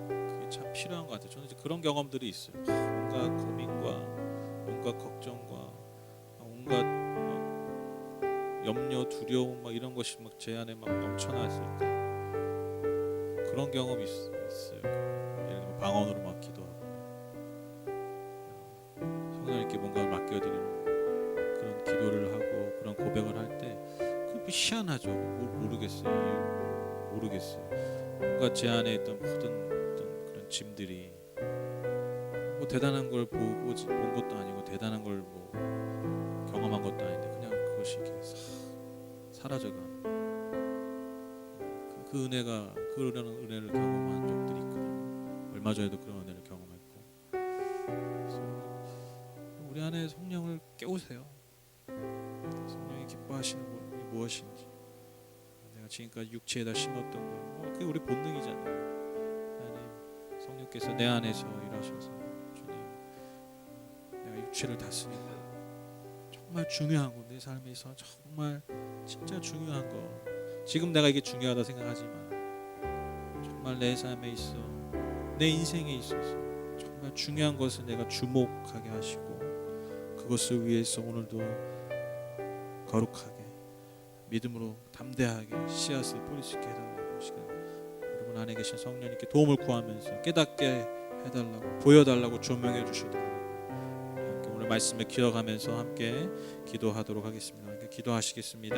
그게 참 필요한 것 같아요. 저는 이제 그런 경험들이 있어요. 온갖 고민과 온갖 걱정과 온갖 염려, 두려움 막 이런 것이 막 제 안에 막 넘쳐났을 때 그런 경험이 있어요. 예를 들면 방언으로 막 기도하고 성령님께 뭔가를 맡겨드리는 그런 기도를 하고 그런 고백을 할 때 그게 희한하죠. 모르겠어요. 뭔가 제 안에 있던 모든 그런 짐들이 뭐 대단한 걸 본 것도 아니고 대단한 걸 뭐 경험한 것도 아닌데 그냥 그것이 이렇게 사라져가는 그 은혜가 그런 은혜를 경험한 적들이 있거든요. 얼마 전에도 그런 은혜를 경험했고, 그래서 우리 안에 성령을 깨우세요. 성령이 기뻐하시는 것이 무엇인지, 내가 지금까지 육체에다 심었던 거, 그게 우리 본능이잖아요. 하나님, 성령께서 내 안에서 일하셔서 주님, 내가 육체를 다스리고 정말 중요한 거, 내 삶에서 정말 진짜 중요한 거, 지금 내가 이게 중요하다 생각하지만 정말 내 삶에 있어, 내 인생에 있어서 정말 중요한 것을 내가 주목하게 하시고 그것을 위해서 오늘도 거룩하게 믿음으로 담대하게 씨앗을 뿌릴 수 있게 해달라고 시간 여러분 안에 계신 성령님께 도움을 구하면서 깨닫게 해달라고 보여달라고 조명해 주시도록 함께 오늘 말씀을 기억하면서 함께 기도하도록 하겠습니다. 함께 기도하시겠습니다.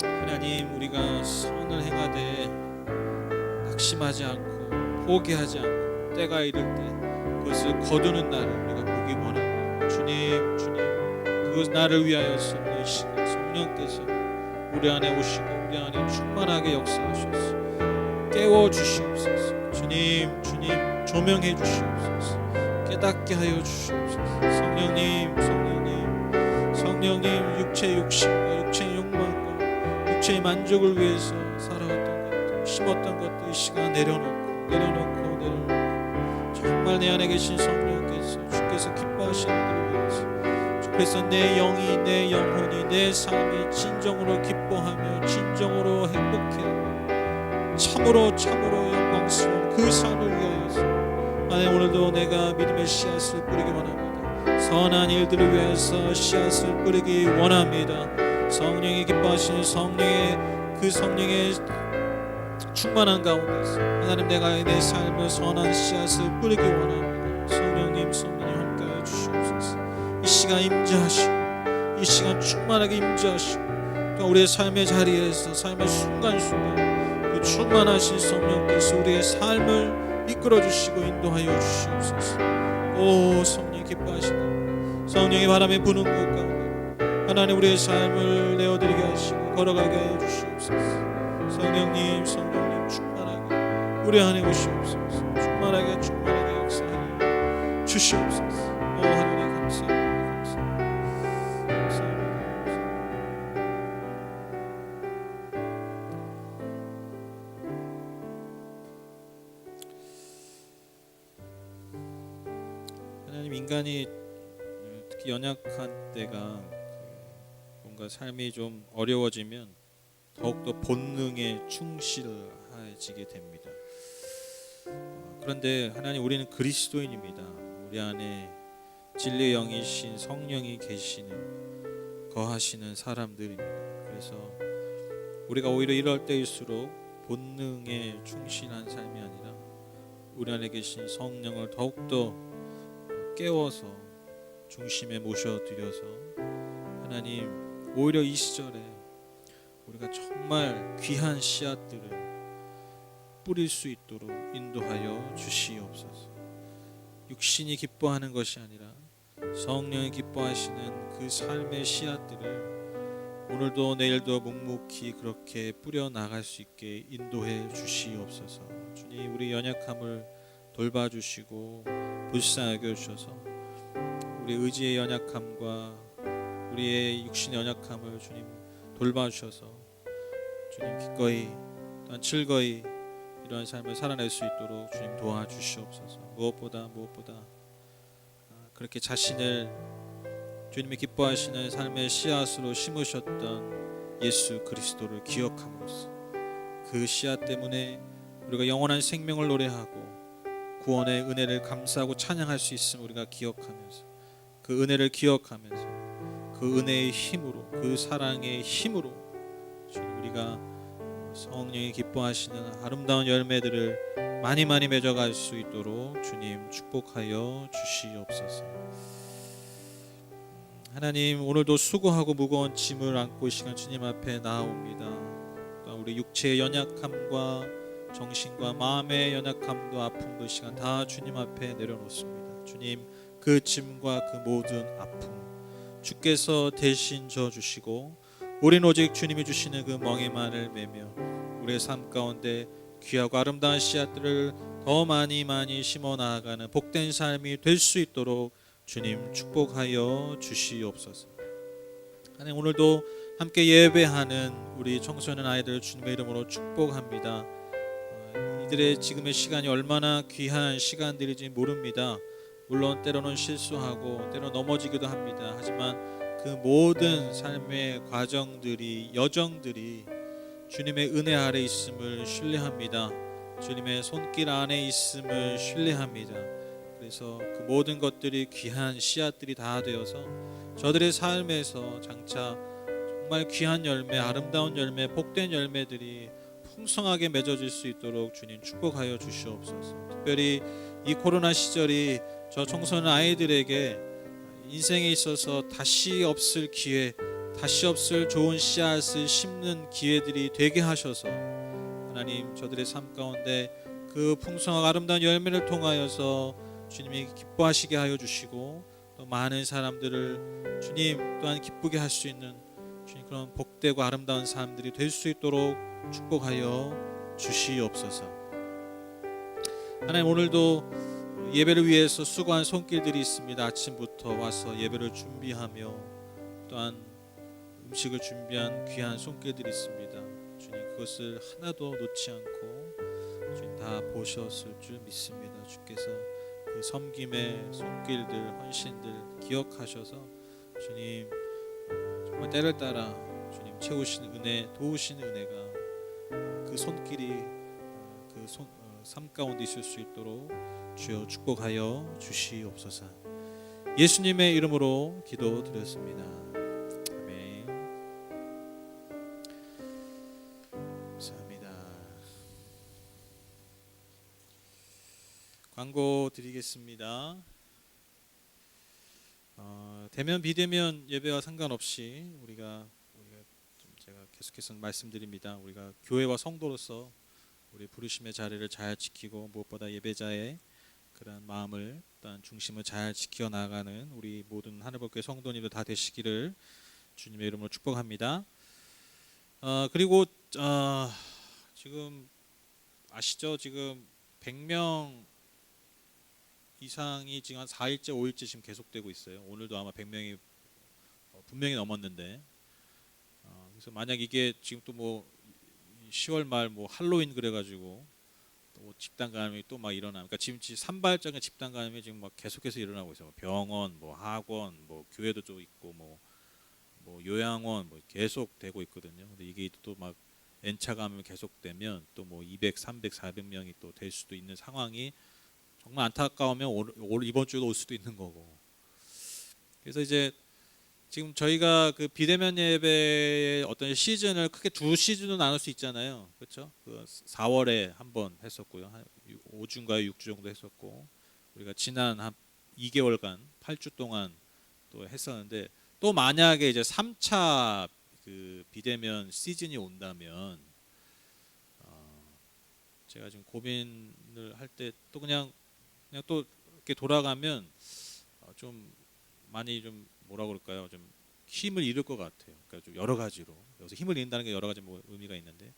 하나님, 우리가 선을 행하되 낙심하지 않고 포기하지 않고 때가 이를 때 그것을 거두는 날을 우리가 보기 원합니다. 주님, 그것 나를 위하여서 이 시간 성령께서 우리 안에 오시고 우리 안에 충만하게 역사하셔서 깨워주시옵소서. 주님 조명해 주시옵소서. 깨닫게 하여 주시옵소서. 성령님 육체의 욕심과 육체의 욕망과 육체의 만족을 위해서 살아왔던 것들, 심었던 것들 이 시간 내려놓고 정말 내 안에 계신 성령께서 주께서 기뻐하시는 일을 위해서 주께서 내 영이 내 영혼이 내 삶이 진정으로 기뻐하며 진정으로 행복해하며 참으로 영광스러운 그 삶을 위하여서 하나님 오늘도 내가 믿음의 씨앗을 뿌리기 원합니다. 선한 일들을 위해서 씨앗을 뿌리기 원합니다. 성령이 기뻐하시는 성령의 충만한 가운데서 하나님 내가 내 삶을 선한 씨앗을 뿌리기 원합니다. 성령님 함께하여 주시옵소서. 이 시간 임재하시고 이 시간 충만하게 임재하시고 또 우리의 삶의 자리에서 삶의 순간순간 그 충만하신 성령께서 우리의 삶을 이끌어 주시고 인도하여 주시옵소서. 오 성령 기뻐하시다. 성령의 바람에 부는 곳 가운데 하나님 우리의 삶을 내어드리게 하시고 걸어가게 하여 주시옵소서. 성령님 충만하게 우리 안에 오시옵소서. 충만하게 역사하여 주시옵소서. 오 하나님 감사합니다. 하나님 인간이 특히 연약한 때가 뭔가 삶이 좀 어려워지면 더욱더 본능에 충실해지게 됩니다. 그런데 하나님 우리는 그리스도인입니다. 우리 안에 진리의 영이신 성령이 계시는 거하시는 사람들입니다. 그래서 우리가 오히려 이럴 때일수록 본능에 충실한 삶이 아니라 우리 안에 계신 성령을 더욱더 깨워서 중심에 모셔드려서 하나님 오히려 이 시절에 우리가 정말 귀한 씨앗들을 뿌릴 수 있도록 인도하여 주시옵소서. 육신이 기뻐하는 것이 아니라 성령이 기뻐하시는 그 삶의 씨앗들을 오늘도 내일도 묵묵히 그렇게 뿌려 나갈 수 있게 인도해 주시옵소서. 주님 우리 연약함을 돌봐주시고 불쌍하게 주셔서 우리 의지의 연약함과 우리의 육신의 연약함을 주님 돌봐주셔서 주님 기꺼이 또한 즐거이 이러한 삶을 살아낼 수 있도록 주님 도와주시옵소서. 무엇보다 그렇게 자신을 주님이 기뻐하시는 삶의 씨앗으로 심으셨던 예수 그리스도를 기억함으로써 그 씨앗 때문에 우리가 영원한 생명을 노래하고 구원의 은혜를 감사하고 찬양할 수 있음을 우리가 기억하면서 그 은혜를 기억하면서 그 은혜의 힘으로 그 사랑의 힘으로 주님 우리가 성령이 기뻐하시는 아름다운 열매들을 많이 맺어갈 수 있도록 주님 축복하여 주시옵소서. 하나님 오늘도 수고하고 무거운 짐을 안고 이 시간 주님 앞에 나아옵니다. 또한 우리 육체의 연약함과 정신과 마음의 연약함도 아픔도 이 시간 다 주님 앞에 내려놓습니다. 주님 그 짐과 그 모든 아픔 주께서 대신 져주시고 우리는 오직 주님이 주시는 그 멍에만을 매며 우리의 삶 가운데 귀하고 아름다운 씨앗들을 더 많이 심어 나아가는 복된 삶이 될 수 있도록 주님 축복하여 주시옵소서. 하나님 오늘도 함께 예배하는 우리 청소년 아이들 주님의 이름으로 축복합니다. 이들의 지금의 시간이 얼마나 귀한 시간들인지 모릅니다. 물론 때로는 실수하고 때로는 넘어지기도 합니다. 하지만 그 모든 삶의 과정들이 여정들이 주님의 은혜 아래 있음을 신뢰합니다. 주님의 손길 안에 있음을 신뢰합니다. 그래서 그 모든 것들이 귀한 씨앗들이 다 되어서 저들의 삶에서 장차 정말 귀한 열매, 아름다운 열매, 복된 열매들이 풍성하게 맺어질 수 있도록 주님 축복하여 주시옵소서. 특별히 이 코로나 시절이 저 청소년 아이들에게 인생에 있어서 다시 없을 기회, 다시 없을 좋은 씨앗을 심는 기회들이 되게 하셔서 하나님 저들의 삶 가운데 그 풍성하고 아름다운 열매를 통하여서 주님이 기뻐하시게 하여 주시고 또 많은 사람들을 주님 또한 기쁘게 할 수 있는 주님 그런 복되고 아름다운 사람들이 될 수 있도록 축복하여 주시옵소서. 하나님 오늘도 예배를 위해서 수고한 손길들이 있습니다. 아침부터 와서 예배를 준비하며 또한 음식을 준비한 귀한 손길들이 있습니다. 주님 그것을 하나도 놓지 않고 주님 다 보셨을 줄 믿습니다. 주께서 그 섬김의 손길들 헌신들 기억하셔서 주님 정말 때를 따라 주님 채우시는 은혜 도우시는 은혜가 그 손길이 삶 가운데 있을 수 있도록 주여 축복하여 주시옵소서. 예수님의 이름으로 기도드렸습니다. 아멘. 감사합니다. 광고 드리겠습니다. 대면 비대면 예배와 상관없이 우리가 좀 제가 계속해서 말씀드립니다. 우리가 교회와 성도로서 우리 부르심의 자리를 잘 지키고 무엇보다 예배자의 그런 마음을 또한 중심을 잘 지켜 나가는 우리 모든 하늘법교회 성도님들 다 되시기를 주님의 이름으로 축복합니다. 그리고 지금 아시죠? 지금 100명 이상이 지금 한 4일째 5일째 지금 계속되고 있어요. 오늘도 아마 100명이 분명히 넘었는데 그래서 만약 이게 지금 또 뭐 10월 말 뭐 할로윈 그래가지고 또 집단 감염이 또 막 일어나. 그러니까 지금 산발적인 집단 감염이 지금 막 계속해서 일어나고 있어요. 병원, 뭐 학원, 뭐 교회도 좀 있고 뭐 요양원 뭐 계속 되고 있거든요. 근데 이게 또 막 N차 감염이 계속되면 또 뭐 200, 300, 400명이 또 될 수도 있는 상황이 정말 안타까우면 이번 주에도 올 수도 있는 거고. 그래서 이제 지금 저희가 그 비대면 예배의 어떤 시즌을 크게 두 시즌으로 나눌 수 있잖아요. 그렇죠? 그 4월에 한 번 했었고요. 한 5주인가 6주 정도 했었고 우리가 지난 한 2개월간 8주 동안 또 했었는데 또 만약에 이제 3차 그 비대면 시즌이 온다면 제가 지금 고민을 할 때 또 그냥 또 이렇게 돌아가면 좀 많이 좀 뭐라 그럴까요? 좀 힘을 잃을 것 같아요. 그러니까 좀 여러 가지로 여기서 힘을 잃는다는 게 여러 가지 뭐 의미가 있는데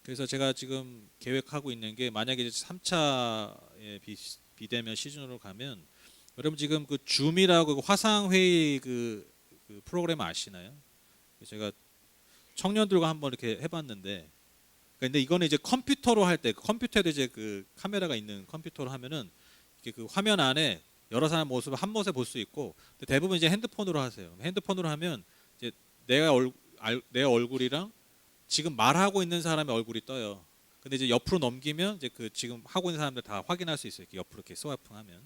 그래서 제가 지금 계획하고 있는 게 만약에 이제 3차의 비대면 시즌으로 가면 여러분 지금 그 줌이라고 그 화상 회의 그 프로그램 아시나요? 제가 청년들과 한번 이렇게 해봤는데 근데 이거는 이제 컴퓨터로 할 때 컴퓨터에 이제 그 카메라가 있는 컴퓨터로 하면은 이게 그 화면 안에 여러 사람 모습을 한 번에 볼 수 있고 대부분 이제 핸드폰으로 하세요. 핸드폰으로 하면 이제 내 얼굴이랑 지금 말하고 있는 사람의 얼굴이 떠요. 근데 이제 옆으로 넘기면 이제 그 지금 하고 있는 사람들 다 확인할 수 있어요. 이렇게 옆으로 이렇게 스와이프하면.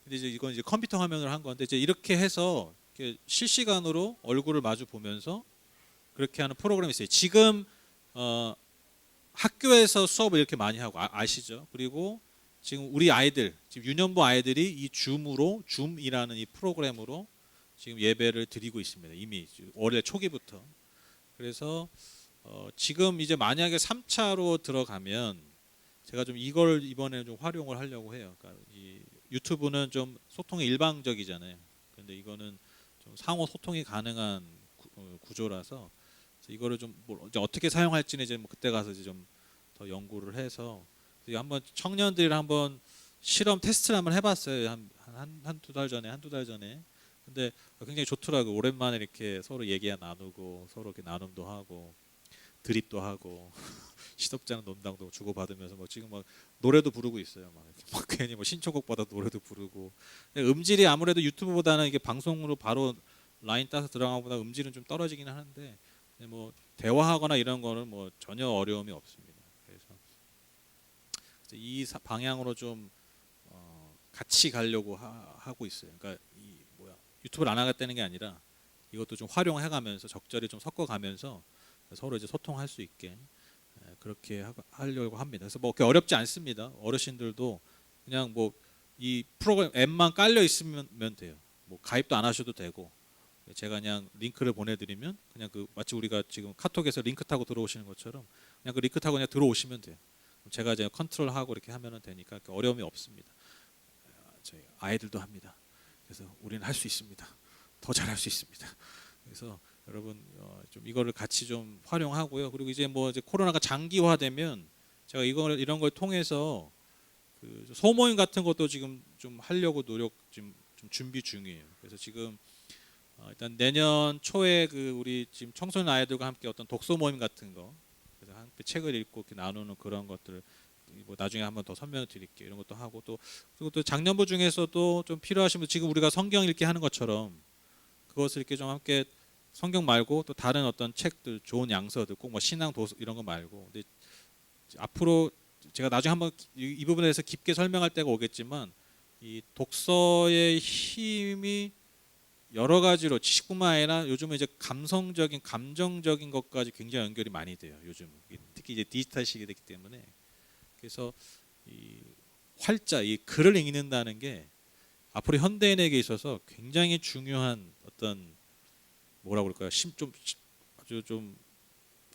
근데 이제 이건 이제 컴퓨터 화면으로 한 건데 이제 이렇게 해서 이렇게 실시간으로 얼굴을 마주 보면서 그렇게 하는 프로그램이 있어요. 지금 학교에서 수업을 이렇게 많이 하고 아시죠? 그리고 지금 우리 아이들, 지금 유년부 아이들이 이 줌이라는 이 프로그램으로 지금 예배를 드리고 있습니다. 이미 월요일 초기부터. 그래서 지금 이제 만약에 3차로 들어가면 제가 좀 이걸 이번에는 좀 활용을 하려고 해요. 그러니까 이 유튜브는 좀 소통이 일방적이잖아요. 근데 이거는 좀 상호 소통이 가능한 구조라서 이거를 좀 이제 어떻게 사용할지는 이제 뭐 그때 가서 이제 좀 더 연구를 해서 한번 청년들이랑 한번 실험 테스트를 한번 해봤어요. 한두 달 전에. 근데 굉장히 좋더라고. 오랜만에 이렇게 서로 얘기 나누고 서로 이렇게 나눔도 하고 드립도 하고 시덥잖은 논당도 주고 받으면서 뭐 지금 막 노래도 부르고 있어요. 막 괜히 뭐 신청곡 받아 노래도 부르고. 음질이 아무래도 유튜브보다는 이게 방송으로 바로 라인 따서 들어가는 것보다 음질은 좀 떨어지긴 하는데 뭐 대화하거나 이런 거는 뭐 전혀 어려움이 없습니다. 그래서 이 방향으로 좀 같이 가려고 하고 있어요. 그러니까 유튜브를 안 하겠다는 게 아니라 이것도 좀 활용해가면서 적절히 좀 섞어가면서 서로 이제 소통할 수 있게 그렇게 하려고 합니다. 그래서 뭐 어렵지 않습니다. 어르신들도 그냥 뭐 이 프로그램 앱만 깔려 있으면 돼요. 뭐 가입도 안 하셔도 되고 제가 그냥 링크를 보내드리면 그냥 그 마치 우리가 지금 카톡에서 링크 타고 들어오시는 것처럼 그냥 그 링크 타고 그냥 들어오시면 돼요. 제가 이제 컨트롤하고 이렇게 하면은 되니까 어려움이 없습니다. 저희 아이들도 합니다. 그래서 우리는 할 수 있습니다. 더 잘할 수 있습니다. 그래서 여러분 좀 이거를 같이 좀 활용하고요. 그리고 이제 뭐 이제 코로나가 장기화되면 제가 이런 걸 통해서 그 소모임 같은 것도 지금 좀 하려고 노력 좀 준비 중이에요. 그래서 지금 일단 내년 초에 그 우리 지금 청소년 아이들과 함께 어떤 독서 모임 같은 거, 그래서 함께 책을 읽고 이렇게 나누는 그런 것들 뭐 나중에 한번 더 설명을 드릴게요. 이런 것도 하고 또 그리고 또 작년부 중에서도 좀 필요하신 분 지금 우리가 성경 읽기 하는 것처럼 그것을 이렇게 좀 함께 성경 말고 또 다른 어떤 책들 좋은 양서들 꼭 뭐 신앙 도서 이런 거 말고 근데 앞으로 제가 나중에 한번 이 부분에 대해서 깊게 설명할 때가 오겠지만 이 독서의 힘이 여러 가지로 지식뿐만 아니라 요즘은 이제 감성적인 감정적인 것까지 굉장히 연결이 많이 돼요. 요즘 특히 이제 디지털 시기이기 때문에 그래서 이 활자 이 글을 읽는다는 게 앞으로 현대인에게 있어서 굉장히 중요한 어떤 뭐라 그럴까요? 아주 좀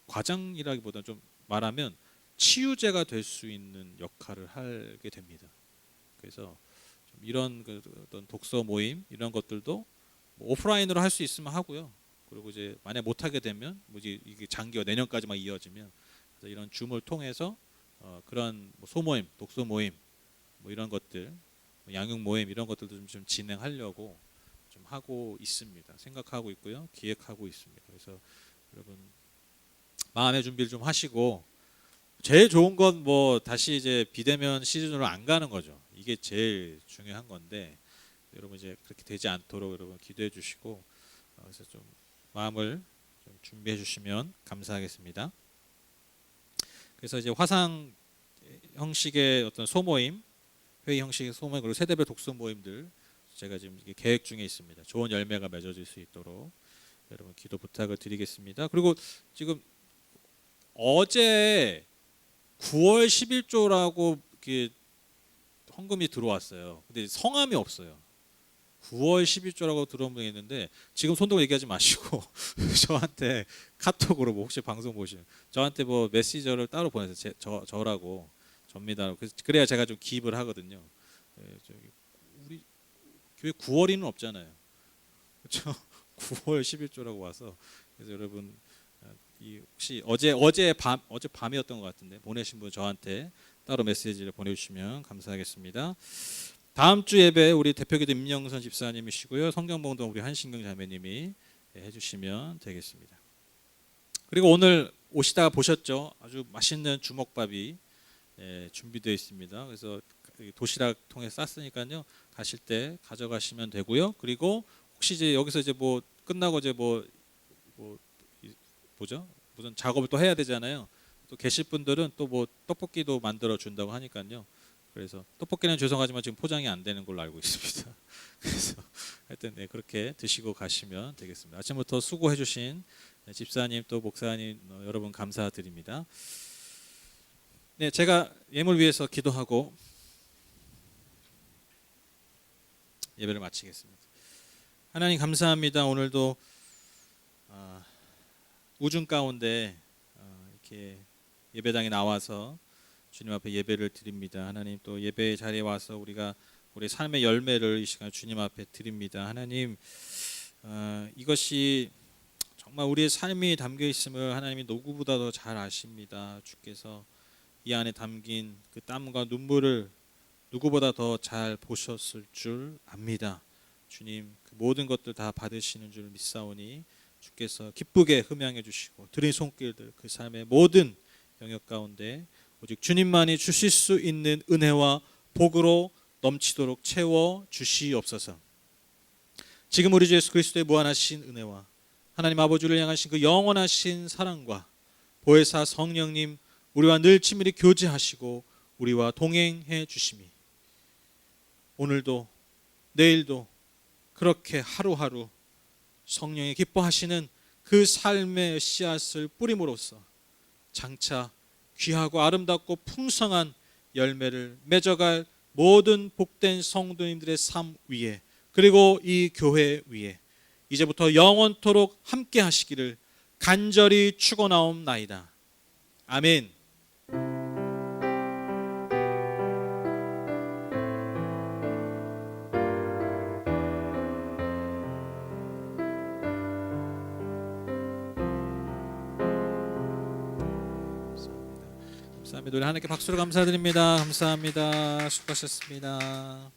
과장이라기보다는 좀 말하면 치유제가 될 수 있는 역할을 하게 됩니다. 그래서 좀 이런 그 어떤 독서 모임 이런 것들도 뭐 오프라인으로 할 수 있으면 하고요. 그리고 이제 만약 못 하게 되면 뭐지 이게 장기화 내년까지만 이어지면 그래서 이런 줌을 통해서 그런 뭐 소모임, 독서 모임 뭐 이런 것들, 뭐 양육 모임 이런 것들도 좀 진행하려고 좀 하고 있습니다. 생각하고 있고요, 기획하고 있습니다. 그래서 여러분 마음의 준비를 좀 하시고 제일 좋은 건 뭐 다시 이제 비대면 시즌으로 안 가는 거죠. 이게 제일 중요한 건데 여러분 이제 그렇게 되지 않도록 여러분 기도해 주시고 그래서 좀 마음을 좀 준비해 주시면 감사하겠습니다. 그래서 이제 화상 형식의 어떤 소모임, 회의 형식의 소모임 그리고 세대별 독서 모임들 제가 지금 이게 계획 중에 있습니다. 좋은 열매가 맺어질 수 있도록 여러분 기도 부탁을 드리겠습니다. 그리고 지금 어제 9월 10일조라고 이렇게 헌금이 들어왔어요. 근데 성함이 없어요. 9월 10일조라고 들어온 분이 있는데 지금 손 들고 얘기하지 마시고 저한테 카톡으로 뭐 혹시 방송 보시면 저한테 뭐 메시저를 따로 보내세요. 저라고 접니다. 그래야 제가 좀 기입을 하거든요. 저기 우리 교회 9월이는 없잖아요. 그렇죠? 9월 10일조라고 와서 그래서 여러분 이 혹시 어제 밤이었던 것 같은데 보내신 분 저한테 따로 메시지를 보내주시면 감사하겠습니다. 다음 주 예배 우리 대표기도 임영선 집사님이시고요. 성경봉동 우리 한신경 자매님이 해주시면 되겠습니다. 그리고 오늘 오시다가 보셨죠? 아주 맛있는 주먹밥이 준비되어 있습니다. 그래서 도시락 통해 쌌으니까요. 가실 때 가져가시면 되고요. 그리고 혹시 이제 여기서 이제 뭐 끝나고 이제 뭐죠? 무슨 작업을 또 해야 되잖아요. 또 계실 분들은 또 뭐 떡볶이도 만들어 준다고 하니까요. 그래서 떡볶이는 죄송하지만 지금 포장이 안 되는 걸로 알고 있습니다. 그래서 하여튼 그렇게 드시고 가시면 되겠습니다. 아침부터 수고해 주신 집사님 또 목사님 여러분 감사드립니다. 네, 제가 예물 위해서 기도하고 예배를 마치겠습니다. 하나님 감사합니다. 오늘도 우중 가운데 이렇게 예배당에 나와서 주님 앞에 예배를 드립니다. 하나님 또 예배 자리에 와서 우리가 우리 삶의 열매를 이 시간 주님 앞에 드립니다. 하나님 이것이 정말 우리의 삶이 담겨 있음을 하나님이 누구보다도 잘 아십니다. 주께서 이 안에 담긴 그 땀과 눈물을 누구보다 더 잘 보셨을 줄 압니다. 주님 그 모든 것들 다 받으시는 줄 믿사오니 주께서 기쁘게 흠양해 주시고 드린 손길들 그 삶의 모든 영역 가운데 오직 주님만이 주실 수 있는 은혜와 복으로 넘치도록 채워 주시옵소서. 지금 우리 주 예수 그리스도의 무한하신 은혜와 하나님 아버지를 향하신 그 영원하신 사랑과 보혜사 성령님 우리와 늘 친밀히 교제하시고 우리와 동행해 주심이 오늘도 내일도 그렇게 하루하루 성령이 기뻐하시는 그 삶의 씨앗을 뿌림으로써 장차 귀하고 아름답고 풍성한 열매를 맺어갈 모든 복된 성도님들의 삶 위에 그리고 이 교회 위에 이제부터 영원토록 함께 하시기를 간절히 축원하옵나이다. 아멘. 감사합니다. 우리 하나님께 박수로 감사드립니다. 감사합니다. 수고하셨습니다.